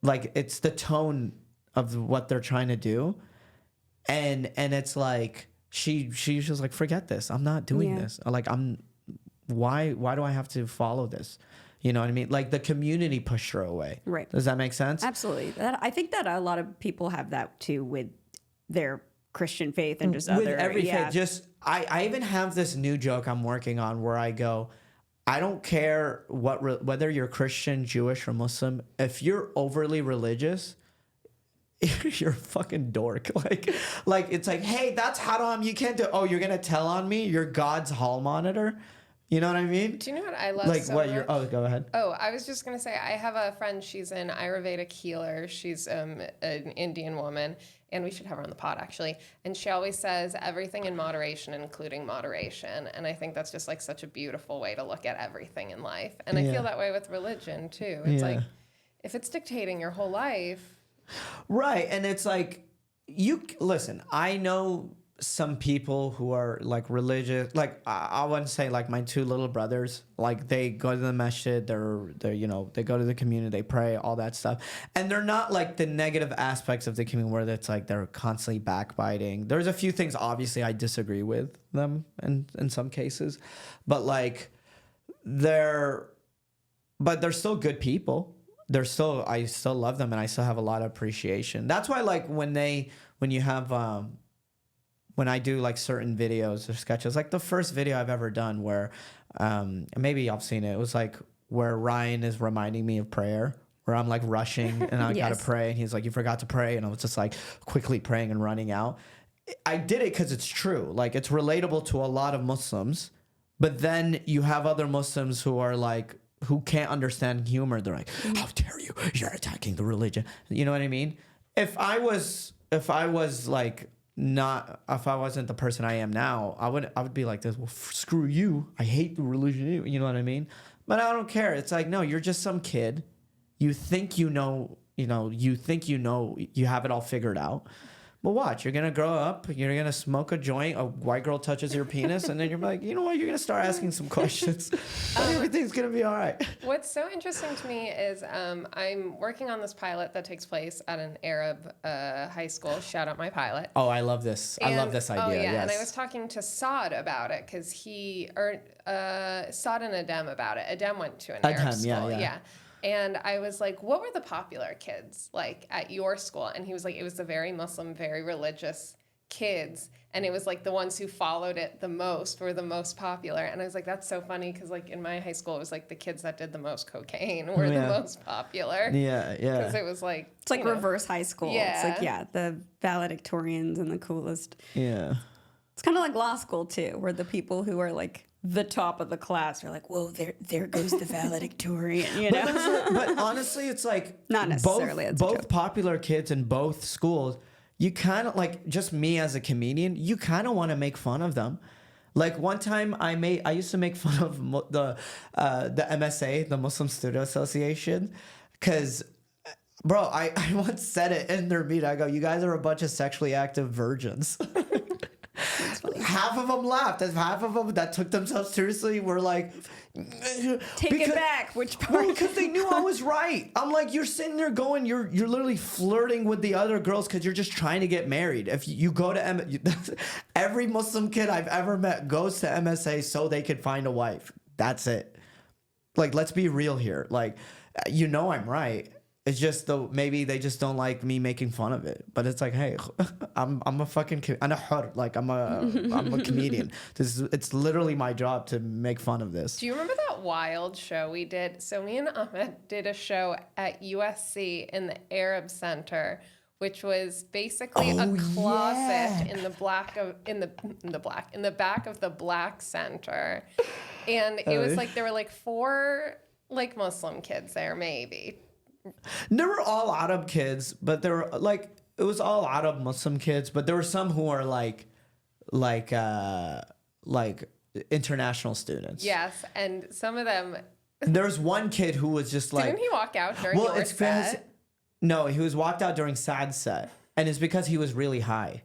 S1: like it's the tone of what they're trying to do, and it's like she's just like, forget this, I'm not doing this. Like why do I have to follow this? You know what I mean? Like the community pushed her away. Right. Does that make sense?
S3: Absolutely. I think that a lot of people have that too with their Christian faith and just
S1: with every faith. Just I even have this new joke I'm working on where I go, I don't care whether you're Christian, Jewish, or Muslim. If you're overly religious, you're a fucking dork. Like it's like, hey, that's haram. You can't do. Oh, you're gonna tell on me? You're God's hall monitor. You know what I mean?
S2: Do you know what I love?
S1: Like
S2: so
S1: what
S2: much?
S1: you're. Oh, go ahead.
S2: Oh, I was just gonna say I have a friend. She's an Ayurvedic healer. She's an Indian woman, and we should have her on the pod actually. And she always says everything in moderation, including moderation. And I think that's just like such a beautiful way to look at everything in life. And I feel that way with religion too. It's like if it's dictating your whole life.
S1: Right. And it's like, listen, I know some people who are like religious, like I wouldn't say like my two little brothers, like they go to the masjid, they're you know, they go to the community, they pray, all that stuff, and they're not like the negative aspects of the community where it's like they're constantly backbiting. There's a few things obviously I disagree with them in some cases, but like they're still good people. I still love them, and I still have a lot of appreciation. That's why like when you have when I do like certain videos or sketches, like the first video I've ever done where, maybe y'all seen it. It was like where Ryan is reminding me of prayer, where I'm like rushing and I gotta pray, and he's like, "You forgot to pray," and I was just like quickly praying and running out. I did it because it's true. Like it's relatable to a lot of Muslims, but then you have other Muslims who are like, who can't understand humor. They're like, "How dare you? You're attacking the religion." You know what I mean? If I wasn't the person I am now, I would be like this. Well, screw you. I hate the religion. You know what I mean? But I don't care. It's like, no, you're just some kid. You think you know, you have it all figured out. But watch, you're going to grow up, you're going to smoke a joint, a white girl touches your penis, and then you're like, you know what, you're going to start asking some questions. Everything's going to be all right.
S2: What's so interesting to me is I'm working on this pilot that takes place at an Arab high school. Shout out my pilot.
S1: Oh, I love this. I love this idea.
S2: Oh, yeah.
S1: Yes.
S2: And I was talking to Saad about it because Saad and Adem about it. Adem went to an Arab school. Yeah. And I was like, what were the popular kids like at your school? And he was like, it was the very Muslim, very religious kids. And it was like the ones who followed it the most were the most popular. And I was like, that's so funny because like in my high school, it was like the kids that did the most cocaine were the most popular.
S1: Yeah.
S2: Because it was like...
S3: It's like reverse high school.
S2: Yeah.
S3: It's like, the valedictorians and the coolest.
S1: Yeah.
S3: It's kind of like law school too, where the people who are like the top of the class are like, whoa, there goes the valedictorian, you know?
S1: But honestly, it's like
S3: not necessarily
S1: both popular kids in both schools, you kind of like, just me as a comedian, you kind of want to make fun of them. Like one time I used to make fun of the MSA, the Muslim Student Association, because bro, I once said it in their meeting. I go, you guys are a bunch of sexually active virgins. Half of them laughed, and half of them that took themselves seriously were like,
S3: take it back. Which part?
S1: Because they knew I was right. I'm like, you're sitting there going, you're literally flirting with the other girls because you're just trying to get married. If you go to every Muslim kid I've ever met goes to MSA so they could find a wife. That's it. Like, let's be real here. Like, I'm right. It's just though maybe they just don't like me making fun of it. But it's like, hey, I'm a fucking I'm a comedian. It's literally my job to make fun of this.
S2: Do you remember that wild show we did? So me and Ahmed did a show at USC in the Arab Center, which was basically a closet in the back of the Black Center. And it was like there were like 4 like Muslim kids there maybe.
S1: They were all Arab kids, but there were like, it was all Arab Muslim kids, but there were some who are like international students.
S2: Yes, and some of them.
S1: There's one kid who was just like.
S2: Didn't he walk out during your set?
S1: No, he was walked out during Saad's set, and it's because he was really high.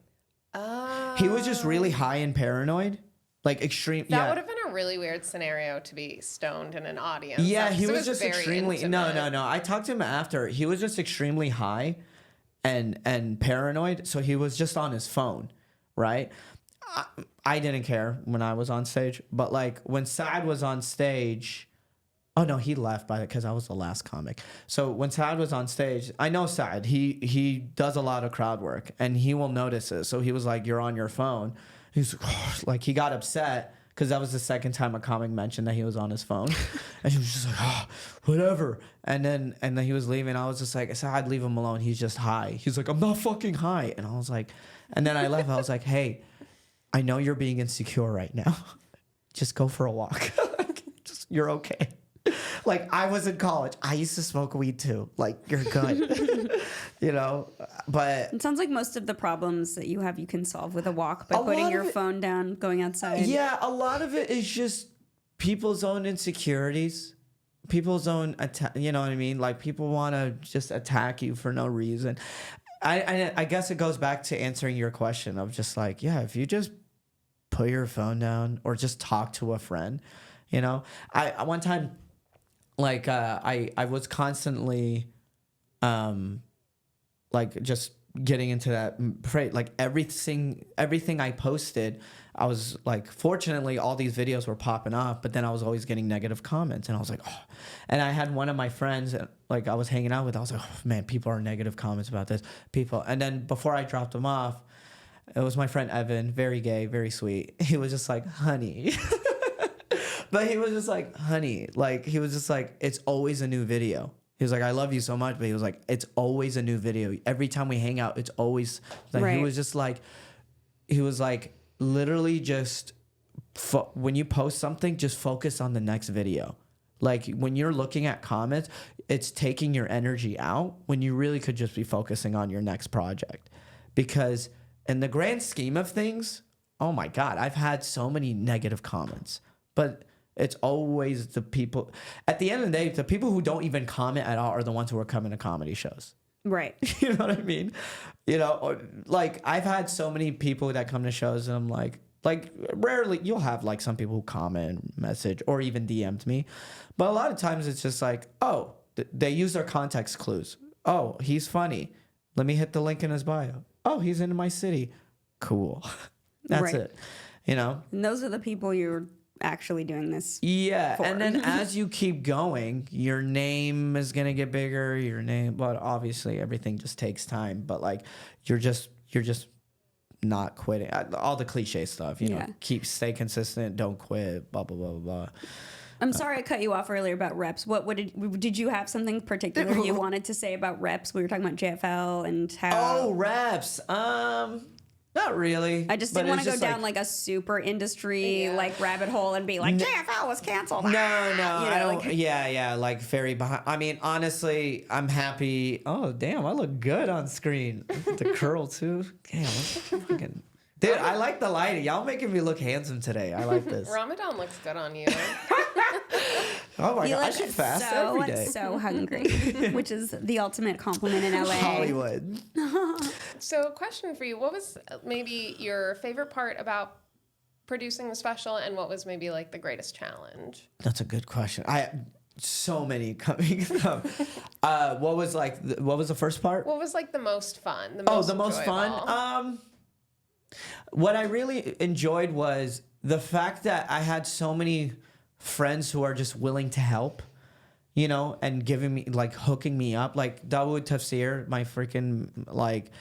S2: Oh.
S1: He was just really high and paranoid. Like extreme.
S2: That would have been a really weird scenario to be stoned in an audience.
S1: Yeah, he was just extremely. No. I talked to him after. He was just extremely high, and paranoid. So he was just on his phone, right? I didn't care when I was on stage, but like when Saad was on stage, oh no, he left because I was the last comic. So when Saad was on stage, I know Saad. He does a lot of crowd work, and he will notice it. So he was like, "You're on your phone." He's like, he got upset because that was the second time a comic mentioned that he was on his phone, and he was just like, whatever. And then he was leaving. I was just like, I said, I'd leave him alone. He's just high. He's like, I'm not fucking high. And I was like, and then I left. I was like, hey, I know you're being insecure right now. Just go for a walk. You're okay. Like, I was in college. I used to smoke weed too. Like, you're good. But
S3: it sounds like most of the problems that you have, you can solve with a walk by putting your phone down, going outside.
S1: Yeah, a lot of it is just people's own insecurities, people's own, you know what I mean? Like, people want to just attack you for no reason. I guess it goes back to answering your question of just like, yeah, if you just put your phone down or just talk to a friend, you know. I one time, like, I was constantly, like, just getting into that freight. Like, everything I posted, I was like, fortunately, all these videos were popping up, but then I was always getting negative comments, and I was like, oh. And I had one of my friends, like, I was hanging out with, I was like, oh, man, people are negative comments about this, people. And then before I dropped them off, it was my friend Evan, very gay, very sweet. He was just like, honey. But he was just like, honey. Like, he was just like, it's always a new video. He was like, I love you so much. But he was like, it's always a new video. Every time we hang out, it's always like,
S3: right.
S1: He was like, literally just, when you post something, just focus on the next video. Like, when you're looking at comments, it's taking your energy out when you really could just be focusing on your next project. Because in the grand scheme of things, oh my God, I've had so many negative comments. But it's always the people, at the end of the day, the people who don't even comment at all are the ones who are coming to comedy shows.
S3: Right.
S1: You know what I mean? You know, or, like, I've had so many people that come to shows, and I'm like rarely you'll have like some people who comment, message, or even DM'd me. But a lot of times it's just like, oh, they use their context clues. Oh, he's funny. Let me hit the link in his bio. Oh, he's in my city. Cool. That's
S3: right.
S1: it. You know?
S3: And those are the people you're actually doing this
S1: Yeah.
S3: for.
S1: And then as you keep going, your name is going to get bigger. But obviously everything just takes time. But like, you're just not quitting. All the cliche stuff, you know, stay consistent, don't quit, blah, blah, blah, blah, blah.
S3: I'm sorry I cut you off earlier about reps. What did you have something particular you wanted to say about reps? We were talking about JFL and how.
S1: Oh, reps. Not really.
S3: I just didn't want to go down like a super industry like rabbit hole and be like JFL was canceled.
S1: No,
S3: I don't.
S1: Like very behind. I mean, honestly, I'm happy. Oh, damn, I look good on screen. The curl too. Damn, fucking. Dude, I like the lighting. Y'all making me look handsome today. I like this.
S2: Ramadan looks good on you.
S1: Oh my
S3: You
S1: God, I
S3: look
S1: should fast every day.
S3: so hungry, which is the ultimate compliment in LA.
S1: Hollywood.
S2: So, question for you: what was maybe your favorite part about producing the special, and what was maybe like the greatest challenge?
S1: That's a good question. So many coming up. What was the first part?
S2: What was like the most fun? The
S1: most fun. What I really enjoyed was the fact that I had so many friends who are just willing to help, you know, and giving me, like, hooking me up. Like Dawood Tafsir, my freaking, like,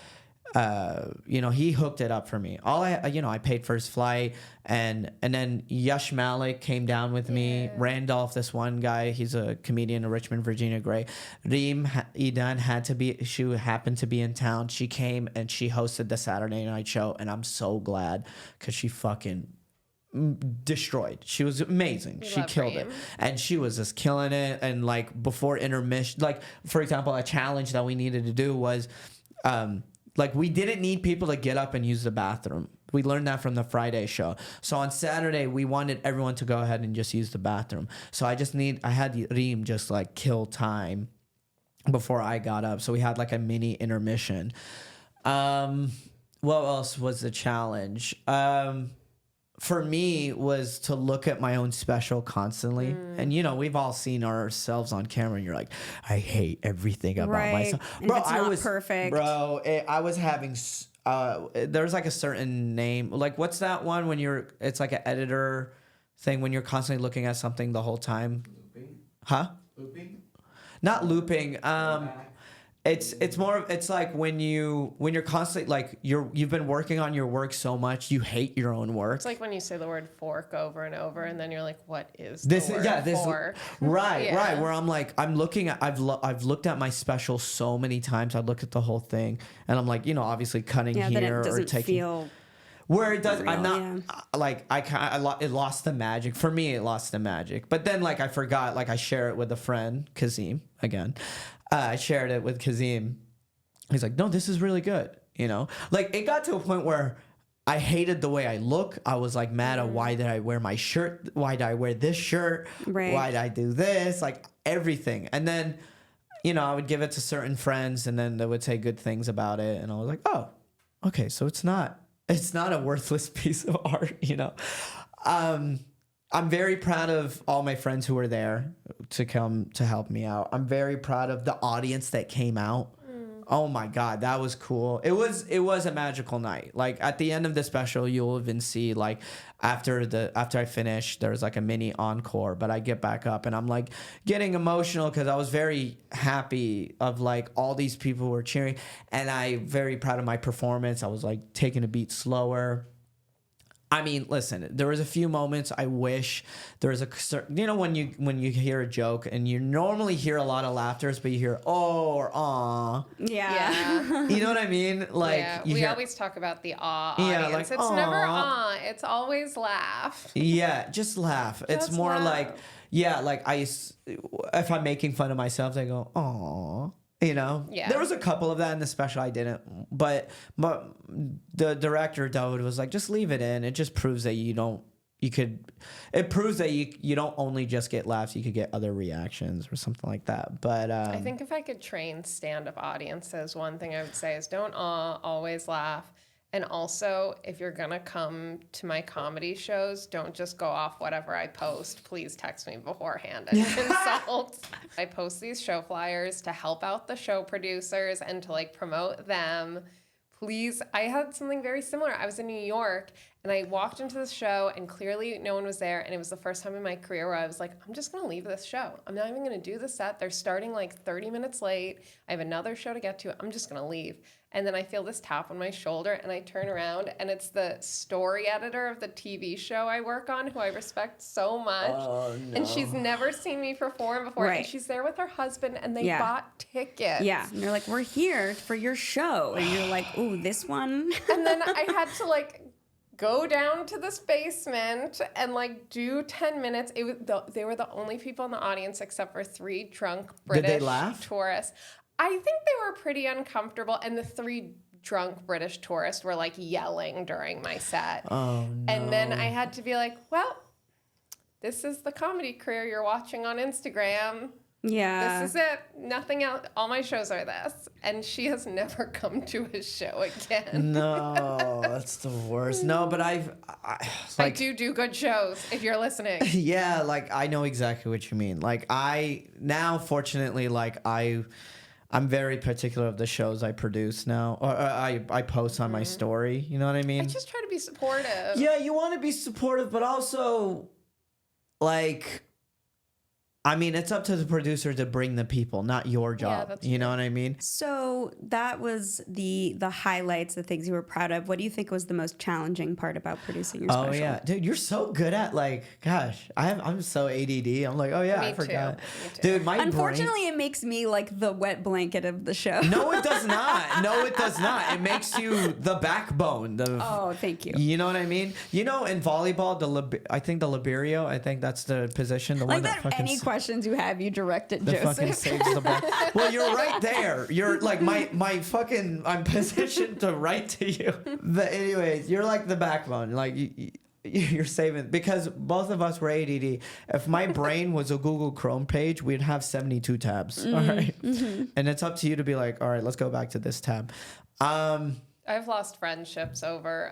S1: you know, he hooked it up for me. I paid for his flight, and then Yash Malik came down with me. Randolph, this one guy, he's a comedian in Richmond, Virginia, Gray. Reem Idan she happened to be in town. She came and she hosted the Saturday night show, and I'm so glad because she fucking destroyed. She was amazing. She killed it, and she was just killing it. And like before intermission, like for example, a challenge that we needed to do was like, we didn't need people to get up and use the bathroom. We learned that from the Friday show. So on Saturday, we wanted everyone to go ahead and just use the bathroom. So I had Reem just like kill time before I got up. So we had like a mini intermission. What else was the challenge? For me was to look at my own special constantly. And, you know, we've all seen ourselves on camera and you're like, I hate everything about myself.
S3: And bro, I was perfect.
S1: Bro, I was having, there's like a certain name. Like, what's that one when it's like an editor thing when you're constantly looking at something the whole time?
S4: Looping?
S1: Huh?
S4: Looping?
S1: Not looping. It's more of, it's like when you're constantly like you've been working on your work so much you hate your own work.
S2: It's like when you say the word fork over and over, and then you're like, what is
S1: this?
S2: The word
S1: Fork? Right. Where I'm like, I've looked at my special so many times. I looked at the whole thing, and I'm like, you know, obviously cutting here or taking. Where it does, real, I'm not like it lost the magic for me. It lost the magic, but then like I forgot. Like I share it with a friend, Kazim again. I shared it with Kazim. He's like, no, this is really good. You know, like it got to a point where I hated the way I look. I was like mad at why did I wear my shirt? Why did I wear this shirt?
S3: Right.
S1: Why did I do this? Like everything. And then, you know, I would give it to certain friends, and then they would say good things about it, and I was like, oh, okay, so it's not a worthless piece of art, you know. I'm very proud of all my friends who were there to come to help me out. I'm very proud of the audience that came out. Oh my God, that was cool. It was a magical night. Like at the end of the special, you'll even see like after I finished, there's like a mini encore, but I get back up and I'm like getting emotional because I was very happy of like all these people who were cheering, and I'm very proud of my performance. I was like taking a beat slower. I mean, listen, there was a few moments I wish there was a certain, you know, when you hear a joke and you normally hear a lot of laughters, but you hear oh or aw.
S3: Yeah.
S1: You know what I mean? Like
S2: we always talk about the awe audience.
S1: like,
S2: it's never awe. It's always laugh.
S1: Yeah, just laugh. It's more
S2: laugh.
S1: like if I'm making fun of myself, I go aw. You know, there was a couple of that in the special I didn't, but the director Dawood was like, just leave it in. It just proves that it proves that you don't only just get laughs, you could get other reactions or something like that. But
S2: I think if I could train stand-up audiences, one thing I would say is don't always laugh. And also, if you're going to come to my comedy shows, don't just go off whatever I post. Please text me beforehand and consult. I post these show flyers to help out the show producers and to like promote them. Please, I had something very similar. I was in New York and I walked into the show and clearly no one was there. And it was the first time in my career where I was like, I'm just going to leave this show. I'm not even going to do the set. They're starting like 30 minutes late. I have another show to get to. I'm just going to leave. And then I feel this tap on my shoulder and I turn around and it's the story editor of the TV show I work on, who I respect so much.
S1: Oh, no.
S2: And she's never seen me perform before.
S3: Right.
S2: And she's there with her husband and they bought tickets.
S3: Yeah. And they're like, we're here for your show. And you're like, ooh, this one.
S2: And then I had to like go down to this basement and like do 10 minutes. They were the only people in the audience except for 3 drunk British
S1: Did they laugh?
S2: tourists. I think they were pretty uncomfortable, and the 3 drunk British tourists were like yelling during my set.
S1: Oh, no.
S2: And then I had to be like, well, this is the comedy career you're watching on Instagram.
S3: Yeah.
S2: This is it. Nothing else. All my shows are this. And she has never come to a show again.
S1: No, that's the worst. No, but I
S2: do good shows if you're listening.
S1: Yeah, like I know exactly what you mean. Like fortunately, like I'm very particular of the shows I produce now, or I post on my story. You know what I mean?
S2: I just try to be supportive.
S1: Yeah, you want to be supportive, but also, like, I mean, it's up to the producer to bring the people, not your job.
S2: That's
S1: you
S2: true.
S1: know what I mean?
S3: So that was the highlights, the things you were proud of. What do you think was the most challenging part about producing your special?
S1: Oh yeah, dude, you're so good at like, gosh, I'm so ADD. I'm like, oh yeah, I forgot.
S2: Me too.
S1: Dude, my
S3: Unfortunately, it makes me like the wet blanket of the show.
S1: No, it does not. No, it does not. It makes you the backbone.
S3: Oh, thank you.
S1: You know what I mean? You know, in volleyball, I think the libero, I think that's the position. The
S3: Like
S1: one that fucking
S3: any questions you have, you direct it,
S1: that fucking
S3: Joseph.
S1: saves the ball. Well, you're right there. You're like my fucking. I'm positioned to write to you. But anyways, you're like the backbone. Like you're saving, because both of us were ADD. If my brain was a Google Chrome page, we'd have 72 tabs. All right, and it's up to you to be like, all right, let's go back to this tab.
S2: I've lost friendships over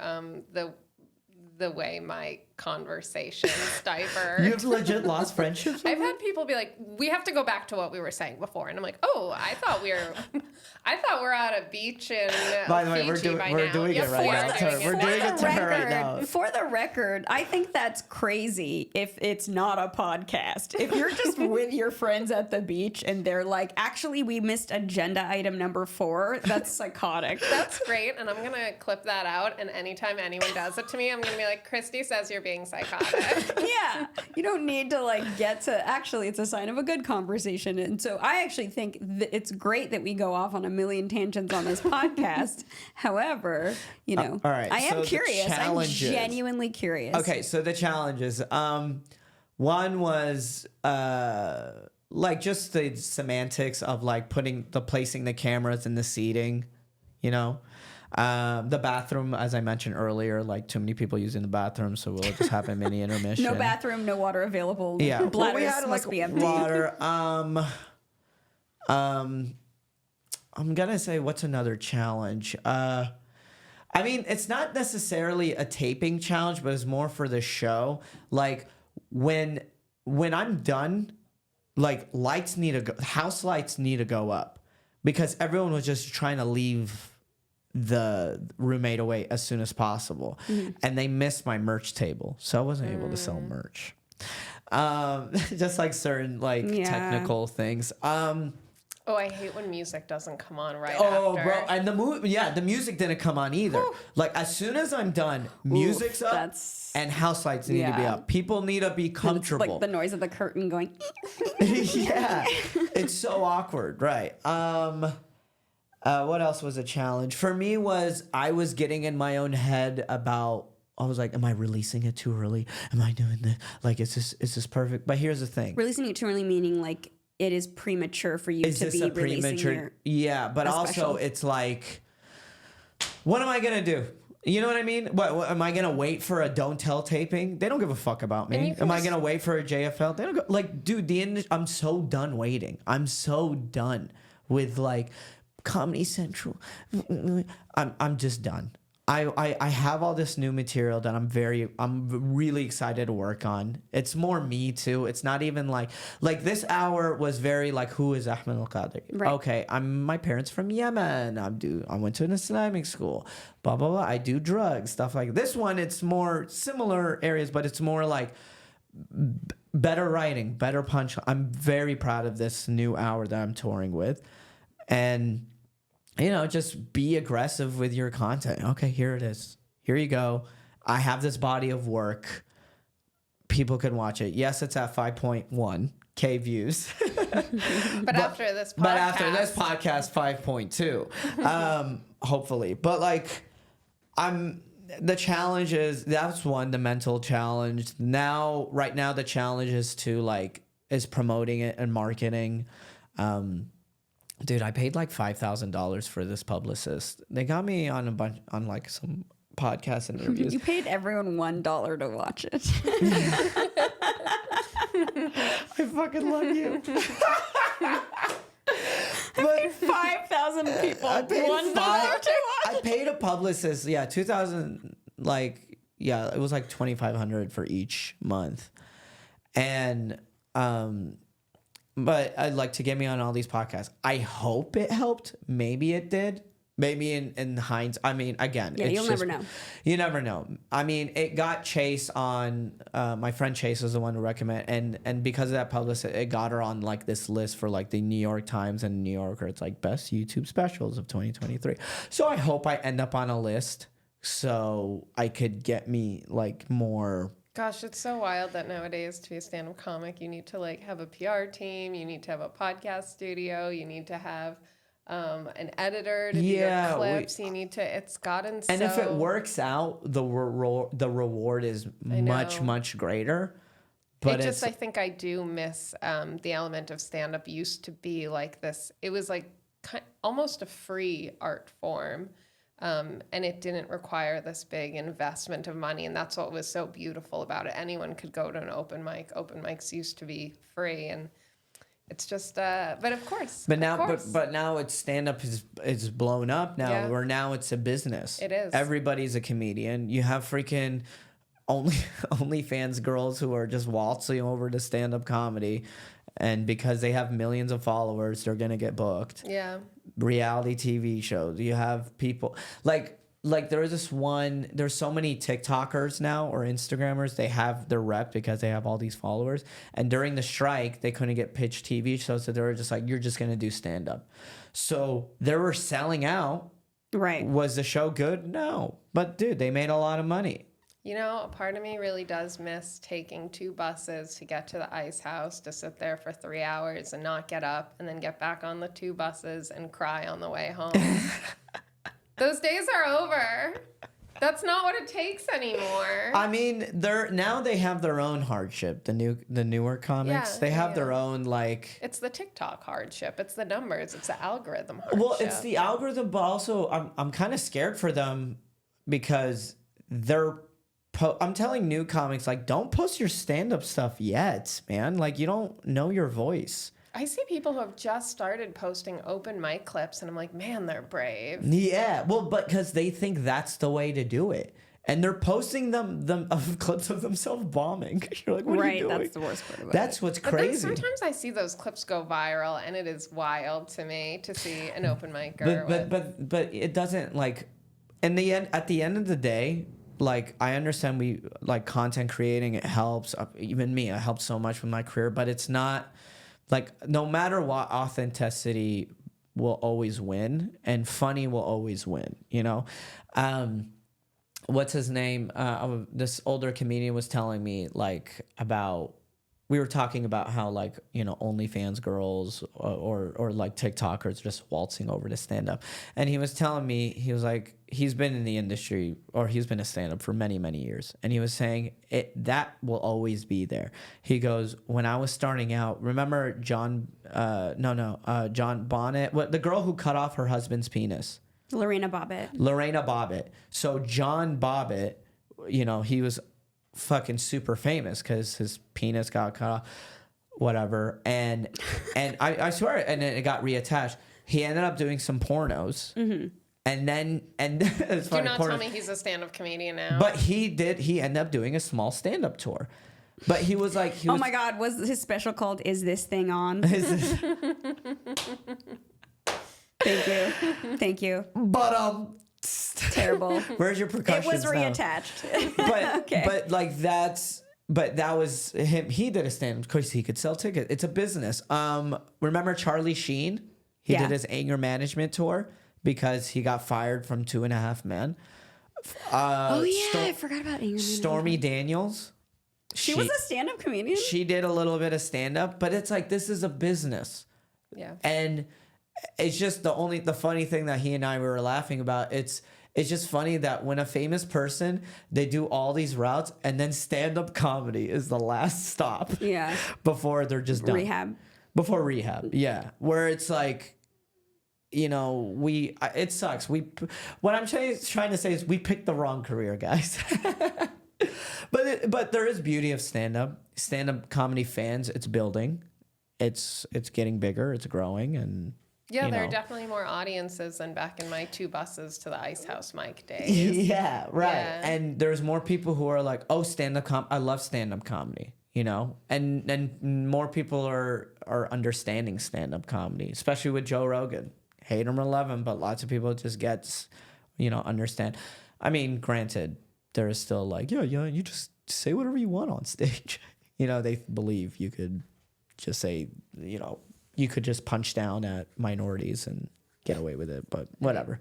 S2: the way my conversations diverge.
S1: You've legit lost friendships?
S2: I've had people be like, we have to go back to what we were saying before. And I'm like, oh, I thought we're at a beach in
S1: By the way,
S2: Fiji
S1: we're doing it right now. We're doing it to her right now.
S3: For the record, I think that's crazy if it's not a podcast. If you're just with your friends at the beach and they're like, actually, we missed agenda item number 4, that's psychotic.
S2: That's great. And I'm going to clip that out. And anytime anyone does it to me, I'm going to be like, Christy says you're being psychotic.
S3: Yeah. You don't need to like get to, actually, it's a sign of a good conversation. And so I actually think it's great that we go off on a million tangents on this podcast. However, you know,
S1: all right,
S3: I am
S1: so the
S3: curious. I'm
S1: challenges.
S3: genuinely curious.
S1: Okay, so the challenges. One was like just the semantics of like placing the cameras and the seating, you know. The bathroom, as I mentioned earlier, like too many people using the bathroom, so we'll just have a mini intermission.
S3: No bathroom, no water available.
S1: Yeah,
S3: Bladders
S1: we had
S3: must
S1: like
S3: be empty.
S1: water. I'm gonna say, what's another challenge? I mean, it's not necessarily a taping challenge, but it's more for the show. Like when I'm done, like house lights need to go up because everyone was just trying to leave the roommate away as soon as possible, and they missed my merch table, so I wasn't able to sell merch. Just like certain technical things.
S2: Oh, I hate when music doesn't come on right
S1: Oh,
S2: after.
S1: bro, and the music didn't come on either. Whew. Like as soon as I'm done, music's up and house lights need to be up. People need to be comfortable.
S3: It's like the noise of the curtain going.
S1: Yeah, it's so awkward, right? What else was a challenge for me? I was getting in my own head about. I was like, am I releasing it too early? Am I doing this? Like, is this perfect? But here's the thing:
S3: releasing it too early meaning like. It is premature for you to be releasing your
S1: but also
S3: special.
S1: It's like, what am I gonna do? You know what I mean? What am I gonna wait for a don't tell taping? They don't give a fuck about me. Am I gonna wait for a JFL? They don't go. Like, dude, I'm so done waiting. I'm so done with like Comedy Central. I'm just done. I have all this new material that I'm really excited to work on. It's more me too. It's not even like this hour was very like, who is Ahmed Al-Kadri?
S3: Right.
S1: Okay, my parents from Yemen. I went to an Islamic school. Blah blah blah. I do drugs, stuff like this one. It's more similar areas, but it's more like better writing, better punch. I'm very proud of this new hour that I'm touring with, and. Just be aggressive with your content. Okay, here it is. Here you go. I have this body of work. People can watch it. Yes, it's at 5.1K views.
S2: but after this
S1: podcast, 5.2. Hopefully. But the challenge is, that's one, the mental challenge. Right now, the challenge is promoting it and marketing. Dude, I paid like $5,000 for this publicist. They got me on some podcast interviews.
S3: You paid everyone $1 to watch it.
S1: I fucking love you.
S3: I paid 5,000 people $1 to watch.
S1: I paid a publicist, 2,000. It was like $2,500 for each month, and But I'd like to get me on all these podcasts. I hope it helped. Maybe it did. Maybe in hindsight. I mean, again,
S3: you'll never know.
S1: You never know. I mean, it got Chase on. My friend Chase was the one to recommend, and because of that publicist, it got her on this list for the New York Times and New Yorker. It's best YouTube specials of 2023. So I hope I end up on a list so I could get me more.
S2: Gosh, it's so wild that nowadays to be a stand-up comic, you need to have a PR team, you need to have a podcast studio, you need to have an editor to do your clips. It's gotten so.
S1: And if it works out, the reward is much, much greater. But
S2: I think I do miss the element of stand-up used to be like this. It was almost a free art form. And it didn't require this big investment of money. And that's what was so beautiful about it. Anyone could go to an open mic. Open mics used to be free. And it's just, but of course.
S1: But now it's stand-up is blown up now.
S2: Yeah.
S1: Or now it's a business.
S2: It is.
S1: Everybody's a comedian. You have freaking OnlyFans girls who are just waltzing over to stand-up comedy. And because they have millions of followers, they're going to get booked.
S2: Yeah.
S1: Reality TV shows. You have people like there was this one. There's so many TikTokers now or Instagrammers. They have their rep because they have all these followers. And during the strike, they couldn't get pitched TV shows, so they were just you're just gonna do stand up. So they were selling out.
S3: Right.
S1: Was the show good? No, but dude, they made a lot of money.
S2: A part of me really does miss taking 2 buses to get to the Ice House to sit there for 3 hours and not get up and then get back on the 2 buses and cry on the way home. Those days are over. That's not what it takes anymore.
S1: I mean, they have their own hardship. The newer comics, they have their own
S2: It's the TikTok hardship. It's the numbers. It's the algorithm hardship.
S1: Well, it's the algorithm, but also I'm kind of scared for them because I'm telling new comics, don't post your stand-up stuff yet, man. You don't know your voice.
S2: I see people who have just started posting open mic clips, and I'm like, man, they're brave.
S1: Yeah, well, but because they think that's the way to do it. And they're posting them of clips of themselves bombing. You're like, what are you doing?
S3: That's the worst part about
S1: That's
S3: it.
S1: what's
S2: But then
S1: crazy.
S2: sometimes I see those clips go viral, and it is wild to me to see an open micer.
S1: But it doesn't, like, in the end, at the end of the day, like, I understand we like content creating, it helps. Even me, it helped so much with my career, but it's not like, no matter what, authenticity will always win and funny will always win, you know? What's his name? This older comedian was telling me, like, about, we were talking about how, like, you know, OnlyFans girls or like TikTokers just waltzing over to stand up. And he was telling me, he was like, he's been in the industry, or he's been a stand up for many, many years. And he was saying that will always be there. He goes, when I was starting out, remember John Bonnet, the girl who cut off her husband's penis?
S3: Lorena Bobbitt. So John Bobbitt, you know, he was fucking super famous because his penis got cut off, whatever. And I swear, and then it got reattached. He ended up doing some pornos. Mm-hmm. And then it's
S2: Do not tell me he's a stand-up comedian now.
S1: But he ended up doing a small stand-up tour. But he was like,
S3: oh my God, was his special called Is This Thing On? Thank you.
S1: But
S3: terrible.
S1: Where's your percussion?
S3: It was reattached.
S1: But
S3: okay.
S1: But that was him. He did a stand because he could sell tickets. It's a business. Remember Charlie Sheen? He did his anger management tour because he got fired from 2.5 Men.
S3: I forgot about anger management.
S1: Stormy Daniels.
S3: She was a stand-up comedian.
S1: She did a little bit of stand-up, but it's like, this is a business.
S2: Yeah.
S1: And it's just the funny thing that he and I were laughing about. It's just funny that when a famous person, they do all these routes, and then stand-up comedy is the last stop.
S3: Yeah.
S1: Before they're just done. Before rehab. Yeah. Where it's like, you know, it sucks. What I'm trying to say is we picked the wrong career, guys. But there is beauty of stand-up comedy fans. It's building. It's getting bigger. It's growing, and
S2: yeah, there are definitely more audiences than back in my 2 buses to the Ice House mic days.
S1: Yeah, right.
S2: Yeah.
S1: And there's more people who are like, oh, I love stand-up comedy, you know? And more people are understanding stand-up comedy, especially with Joe Rogan. Hate him or love him, but lots of people just understand. I mean, granted, there is still like, yeah, you just say whatever you want on stage. You know, they believe you could just say, you know, you could just punch down at minorities and get away with it, but whatever.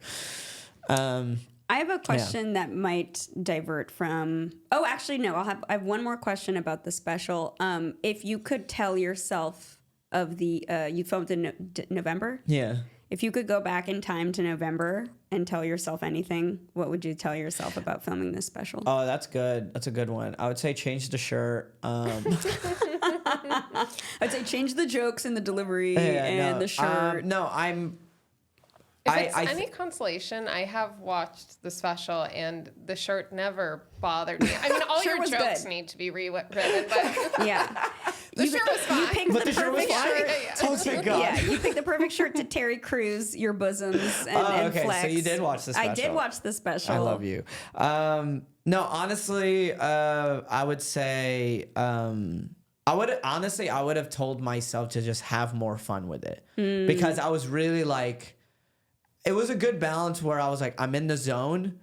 S3: I have a question that might divert from. Oh, actually, no. I have one more question about the special. If you could tell yourself of the you filmed in November.
S1: Yeah.
S3: If you could go back in time to November and tell yourself anything, what would you tell yourself about filming this special?
S1: Oh, that's good. That's a good one. I would say change the shirt.
S3: I'd say change the jokes and the delivery the shirt.
S2: If it's any consolation, I have watched the special, and the shirt never bothered me. I mean, all your jokes need to be rewritten, but
S3: yeah.
S2: the shirt was fine.
S3: You picked the perfect shirt.
S1: Oh, thank God.
S3: Yeah, you picked the perfect shirt to Terry Crews your bosoms and
S1: okay,
S3: flex.
S1: so you did watch the special.
S3: I did watch the special.
S1: I love you. No, honestly, I would say I would have told myself to just have more fun with it because I was really like, it was a good balance where I was like, I'm in the zone,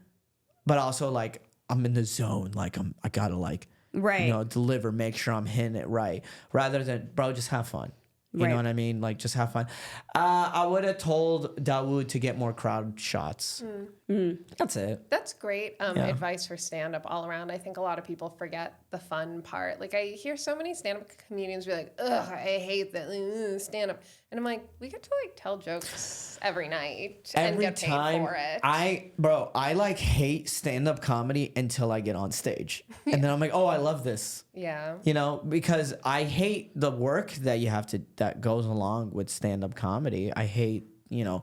S1: but also like I'm in the zone. Like I gotta like,
S3: right,
S1: you know, deliver, make sure I'm hitting it right, rather than bro, just have fun. You know what I mean? Like, just have fun. I would have told Dawood to get more crowd shots. That's it.
S2: That's great advice for stand-up all around. I think a lot of people forget the fun part. Like, I hear so many stand-up comedians be like, ugh, I hate that stand-up. And I'm like, we get to, like, tell jokes every night and get paid for it.
S1: I like hate stand-up comedy until I get on stage. And then I'm like, oh, I love this.
S2: Yeah.
S1: You know, because I hate the work that goes along with stand-up comedy. I hate, you know,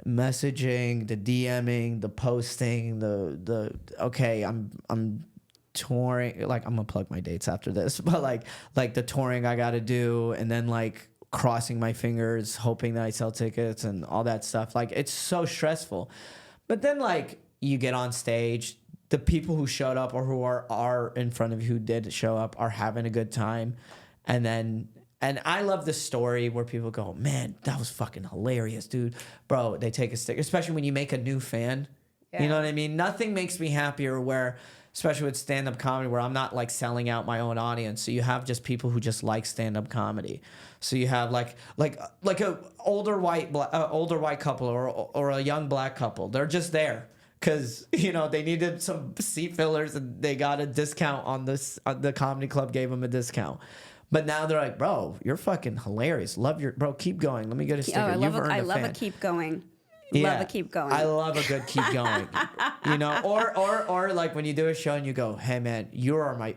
S1: messaging, the DMing, the posting, okay, I'm touring, like I'm gonna plug my dates after this, but like the touring I gotta do, and then like crossing my fingers, hoping that I sell tickets and all that stuff. Like, it's so stressful. But then, like, you get on stage, the people who showed up or who are in front of you who did show up are having a good time. And I love the story where people go, man, that was fucking hilarious, dude. Bro, they take a stick, especially when you make a new fan. Yeah. You know what I mean? Nothing makes me happier where, especially with stand-up comedy, where I'm not like selling out my own audience. So you have just people who just like stand-up comedy. So you have like a older white couple or a young black couple. They're just there because, you know, they needed some seat fillers and they got a discount on this. The comedy club gave them a discount. But now they're like, bro, you're fucking hilarious. Love your bro. Keep going. Let me get a sticker.
S3: I love a keep going. Love a keep going.
S1: I love a good keep going. You know, or like when you do a show and you go, hey man, you were my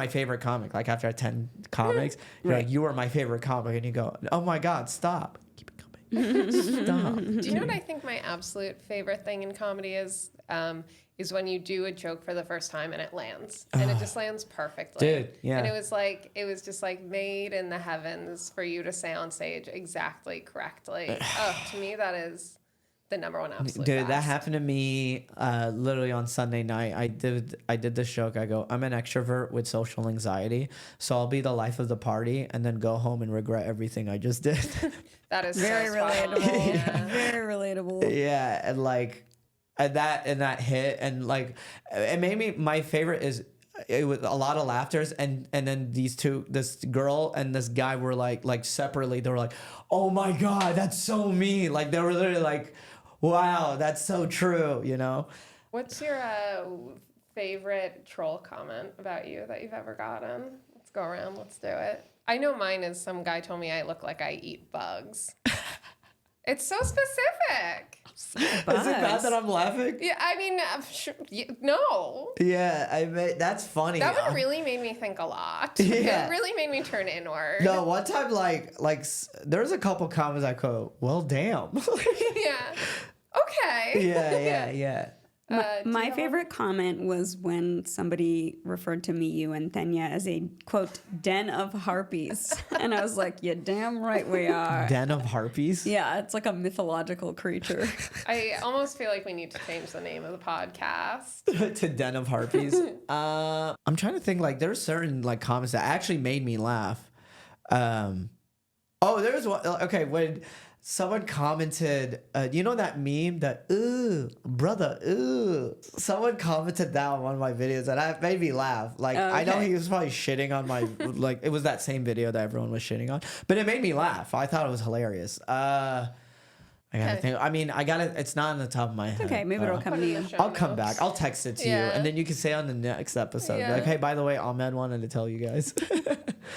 S1: favorite comic. Like after 10 comics, you're like, you were my favorite comic, and you go, oh my God, stop. Keep it coming. Stop.
S2: Do you know what I think my absolute favorite thing in comedy is? Is when you do a joke for the first time and it lands. And it just lands perfectly.
S1: Dude, yeah.
S2: And it was just like made in the heavens for you to say on stage exactly correctly. To me, that is the number one absolute
S1: Dude,
S2: best.
S1: that happened to me literally on Sunday night. I did this joke. I go, I'm an extrovert with social anxiety, so I'll be the life of the party and then go home and regret everything I just did.
S2: That is
S3: very
S2: so
S3: relatable.
S2: Yeah.
S3: Very relatable.
S1: Yeah, and like... And that hit, and like it made me, my favorite is it was a lot of laughters, and then this girl and this guy were like separately, they were like, oh my God, that's so me. Like they were literally like, wow, that's so true, you know.
S2: What's your favorite troll comment about you that you've ever gotten? Let's go around, let's do it. I know mine is some guy told me I look like I eat bugs. It's so specific.
S1: Is it bad that I'm laughing?
S2: Yeah, I mean, no.
S1: Yeah, that's funny.
S2: That one really made me think a lot.
S1: Yeah.
S2: It really made me turn inward.
S1: No, one time, like there's a couple comments I go, well, damn.
S2: Yeah. Okay.
S1: Yeah.
S3: My favorite comment was when somebody referred to me, you, and Thenya as a, quote, den of harpies. And I was like, yeah, damn right we are.
S1: Den of harpies?
S3: Yeah, it's like a mythological creature.
S2: I almost feel like we need to change the name of the podcast.
S1: To Den of Harpies. I'm trying to think, like, there's certain, like, comments that actually made me laugh. There's one, okay, when... Someone commented, you know that meme that, ooh, brother, ooh. Someone commented that on one of my videos, and that made me laugh. Like, okay. I know he was probably shitting on my, like, it was that same video that everyone was shitting on, but it made me laugh. I thought it was hilarious. I gotta think. I mean, it's not on the top of my head.
S3: Okay, maybe it'll come to you.
S1: I'll come back. I'll text it to you, and then you can say on the next episode, like, hey, by the way, Ahmed wanted to tell you guys.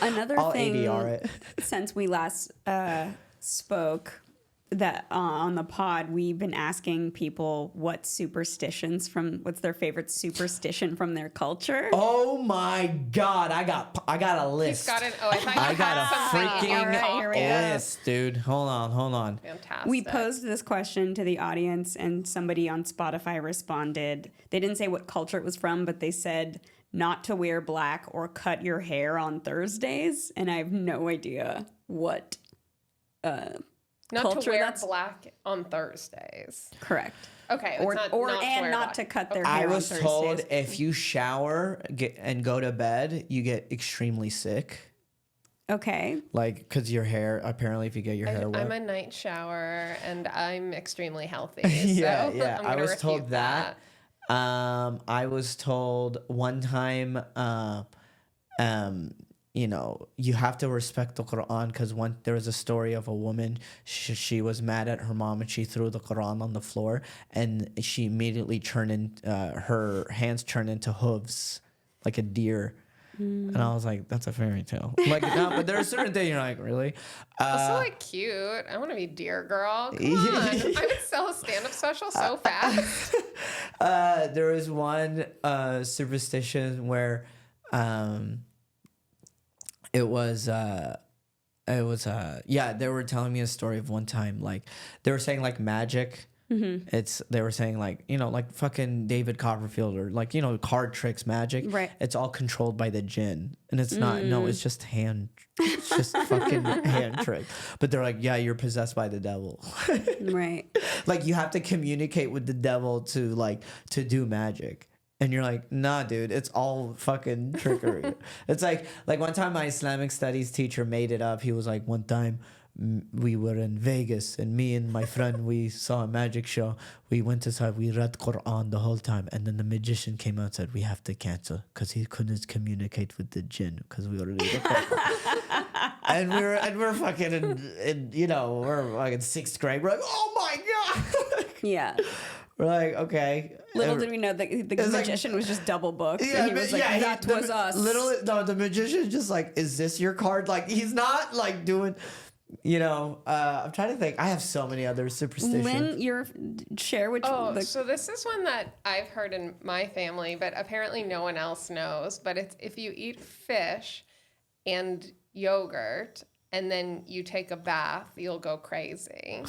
S3: Another
S1: I'll
S3: thing,
S1: ADR it.
S3: Since we last spoke, that on the pod, we've been asking people what's their favorite superstition from their culture.
S1: Oh my God, I got a list.
S2: He's got it. Oh, I got
S1: a freaking list, dude. Hold on.
S2: Fantastic.
S3: We posed this question to the audience, and somebody on Spotify responded. They didn't say what culture it was from, but they said not to wear black or cut your hair on Thursdays, and I have no idea what
S2: not to wear black on Thursdays.
S3: Correct.
S2: Okay.
S3: Not to cut their hair on Thursdays.
S1: I was told if you shower and go to bed, you get extremely sick.
S3: Okay.
S1: Like, because your hair, apparently, if you get your hair wet.
S2: I'm a night shower, and I'm extremely healthy.
S1: Yeah.
S2: So
S1: I was told that. I was told one time, you know, you have to respect the Quran, because there was a story of a woman, she was mad at her mom and she threw the Quran on the floor, and she immediately her hands turned into hooves, like a deer. And I was like, that's a fairy tale. Like, no, but there are certain things you're like, really?
S2: Also, like, cute. I want to be deer girl. Come on. I would sell a stand-up special so fast.
S1: There was one superstition where they were telling me a story of one time, like, they were saying, like, magic They were saying like, like fucking David Copperfield or like, card tricks, magic.
S3: Right.
S1: It's all controlled by the jinn. And it's not, no, it's just it's just fucking hand trick. But they're like, yeah, you're possessed by the devil.
S3: Right.
S1: Like you have to communicate with the devil to do magic. And you're like, nah, dude, it's all fucking trickery. It's like one time my Islamic studies teacher made it up. He was like, one time we were in Vegas and me and my friend, we saw a magic show. We went inside, we read Quran the whole time. And then the magician came out and said, we have to cancel because he couldn't communicate with the jinn because we already read the Quran. and we're fucking we're like in 6th grade. We're like, oh my God.
S3: Yeah.
S1: We're like, okay.
S3: Little did we know that the magician was just double booked. Yeah, and he was like, that was us.
S1: The magician just like, is this your card? Like, he's not like doing, I'm trying to think. I have so many other superstitions.
S3: Lynn, share which.
S2: So this is one that I've heard in my family, but apparently no one else knows. But it's if you eat fish and yogurt and then you take a bath, you'll go crazy.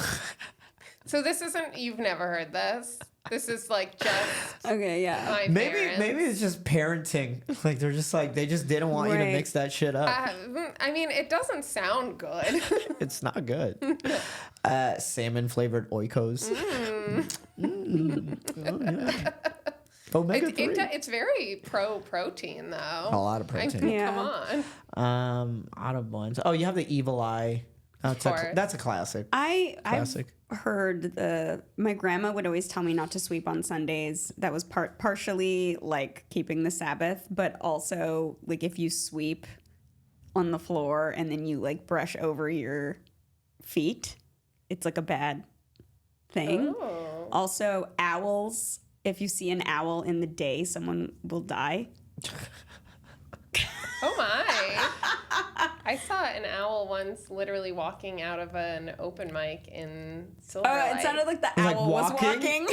S2: So this isn't, you've never heard this. This is like just
S3: okay, yeah.
S2: My
S1: maybe
S2: parents.
S1: it's just parenting. Like they're just like they just didn't want you to mix that shit up.
S2: I mean, it doesn't sound good.
S1: It's not good. Salmon flavored oikos. Oh, yeah. Omega-3.
S2: It's very pro-protein though.
S1: A lot of protein.
S2: Come on.
S1: Out of ones. Oh, you have the evil eye. That's a classic.
S3: I've heard my grandma would always tell me not to sweep on Sundays. That was partially like keeping the Sabbath, but also like if you sweep on the floor and then you like brush over your feet, it's like a bad thing.
S2: Oh.
S3: Also, owls. If you see an owl in the day, someone will die.
S2: Oh my. I saw an owl once literally walking out of an open mic in Silver Lake.
S3: It sounded like the owl was walking.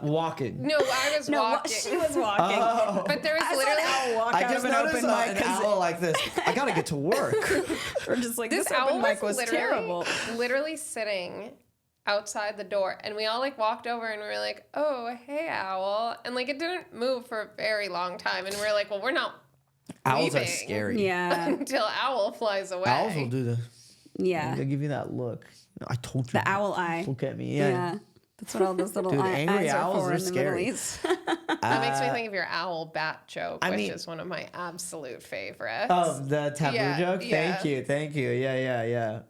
S1: Walking.
S2: No, I was walking.
S3: She was walking.
S2: Oh. But there was literally
S3: an owl walk out of an open mic.
S1: An owl like this. I gotta get to work.
S3: Or just like
S2: this
S3: open mic was
S2: literally
S3: terrible.
S2: Literally sitting outside the door, and we all like walked over and we were like, oh, hey, owl. And like it didn't move for a very long time. And we were like, well, we're not
S1: Owls are scary.
S3: Yeah.
S2: Until owl flies away.
S1: Owls will do the.
S3: Yeah.
S1: They'll give you that look. I told you.
S3: The owl eye.
S1: Look at me. Yeah.
S3: That's what all those little
S1: angry
S3: eyes
S1: owls
S3: are for
S1: are
S3: in the
S1: scary.
S3: Middle East.
S2: That makes me think of your owl bat joke, which is one of my absolute favorites.
S1: Oh, the taboo joke?
S2: Yeah.
S1: Thank you. Yeah.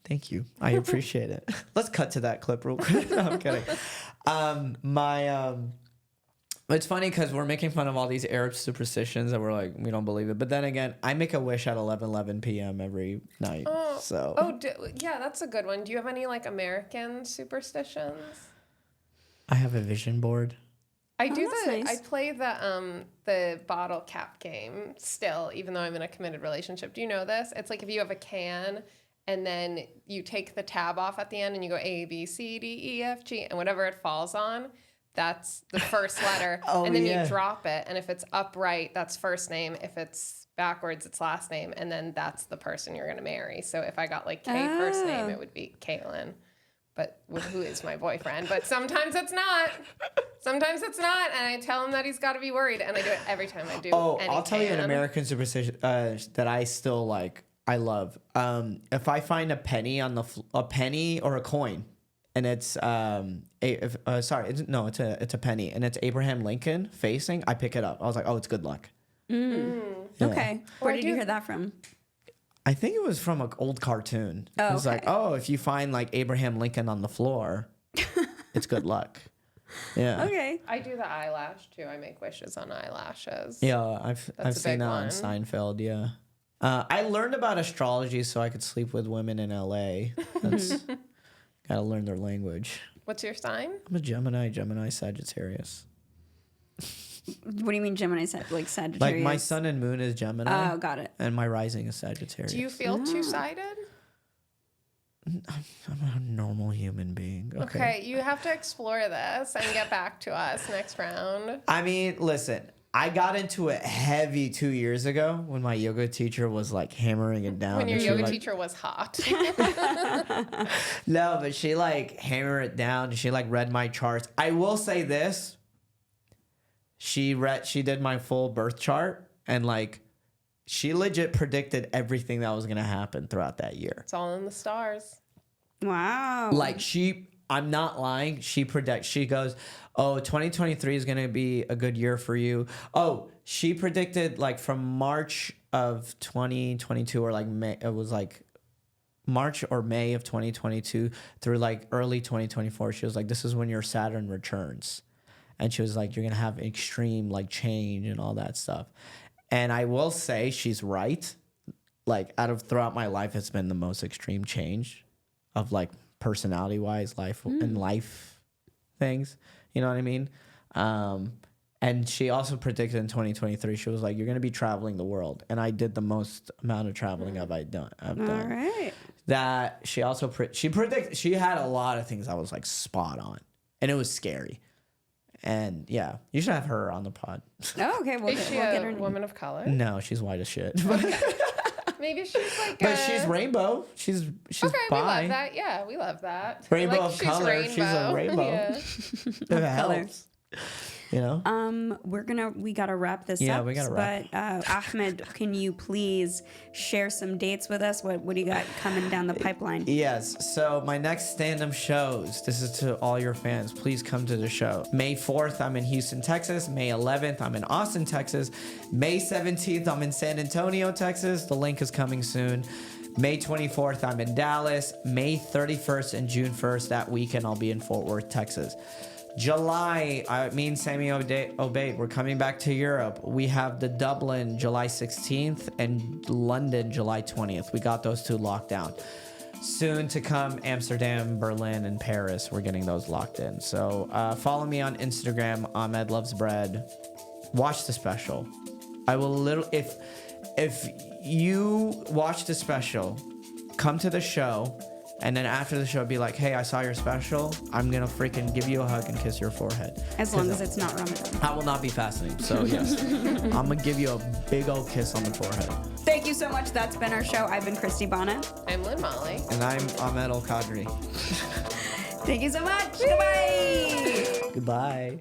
S1: Thank you. I appreciate it. Let's cut to that clip real quick. No, I'm kidding. It's funny because we're making fun of all these Arab superstitions that we're like, we don't believe it. But then again, I make a wish at 11 p.m. every night.
S2: Yeah, that's a good one. Do you have any like American superstitions?
S1: I have a vision board.
S2: I do
S3: nice.
S2: I play the bottle cap game still, even though I'm in a committed relationship. Do you know this? It's like if you have a can and then you take the tab off at the end and you go A, B, C, D, E, F, G, and whatever it falls on, that's the first letter. And then you drop it. And if it's upright, that's first name. If it's backwards, it's last name. And then that's the person you're going to marry. So if I got like K first name, it would be Caitlin. But who is my boyfriend? But sometimes it's not. Sometimes it's not. And I tell him that he's got to be worried. And I do it every time I do.
S1: I'll tell you an American superstition that I still like. I love. If I find a penny on a penny or a coin, and it's it's a penny, and it's Abraham Lincoln facing, I pick it up. I was like, oh, it's good luck.
S3: Yeah. Okay. Where did you hear that from?
S1: I think it was from an old cartoon. It was like, oh, if you find like Abraham Lincoln on the floor, it's good luck. Yeah.
S3: Okay.
S2: I do the eyelash too. I make wishes on eyelashes.
S1: Yeah, I've seen that on Seinfeld. Yeah. I learned about astrology so I could sleep with women in LA. That's gotta learn their language.
S2: What's your sign?
S1: I'm a Gemini Sagittarius.
S3: What do you mean Gemini? Like Sagittarius?
S1: Like my sun and moon is Gemini.
S3: Oh, got it.
S1: And my rising is Sagittarius.
S2: Do you feel two-sided?
S1: I'm a normal human being.
S2: Okay, you have to explore this and get back to us next round.
S1: I mean, listen, I got into it heavy 2 years ago when my yoga teacher was like hammering it down.
S2: When your
S1: and
S2: yoga teacher was hot.
S1: No, but she like hammered it down. She like read my charts. I will say this. She did my full birth chart, and like she legit predicted everything that was gonna happen throughout that year.
S2: It's all in the stars.
S3: Wow.
S1: Like I'm not lying. She goes, oh, 2023 is going to be a good year for you. Oh, she predicted like from March of 2022 or like May, it was like March or May of 2022 through like early 2024. She was like, this is when your Saturn returns. And she was like, you're going to have extreme like change and all that stuff. And I will say she's right. Like throughout my life, it's been the most extreme change of like personality wise and life things, you know what I mean? And she also predicted in 2023, she was like, you're going to be traveling the world. And I did the most amount of traveling I've done.
S3: All right.
S1: That she also, she had a lot of things that was like spot on, and it was scary. And yeah, you should have her on the pod.
S3: Oh, okay.
S2: Is she a woman of color?
S1: No, she's white as shit.
S2: Maybe she's like
S1: but she's rainbow. She's
S2: okay,
S1: bi.
S2: we love that. Yeah, we love that.
S1: Rainbow
S2: like,
S1: of color. She's a rainbow.
S2: Yeah.
S1: If it helps. You know?
S3: We gotta wrap this up.
S1: Yeah, we gotta wrap.
S3: But Ahmed, can you please share some dates with us? What do you got coming down the pipeline?
S1: Yes. So my next stand-up shows, this is to all your fans, please come to the show. May 4th, I'm in Houston, Texas. May 11th, I'm in Austin, Texas. May 17th, I'm in San Antonio, Texas. The link is coming soon. May 24th, I'm in Dallas. May 31st and June 1st, that weekend, I'll be in Fort Worth, Texas. July, me and Sammy Obeid, we're coming back to Europe. We have the Dublin July 16th and London July 20th. We got those two locked down. Soon to come, Amsterdam, Berlin, and Paris. We're getting those locked in. So follow me on Instagram, Ahmed Loves Bread. Watch the special. I will if you watch the special, come to the show. And then after the show, be like, hey, I saw your special. I'm going to freaking give you a hug and kiss your forehead.
S3: As long as it's not Ramadan.
S1: I will not be fasting. So, yes. I'm going to give you a big old kiss on the forehead.
S3: Thank you so much. That's been our show. I've been Christy Bana.
S2: I'm Lynn Molly.
S1: And I'm Ahmed Al-Kadri.
S3: Thank you so much. Goodbye.
S1: Goodbye.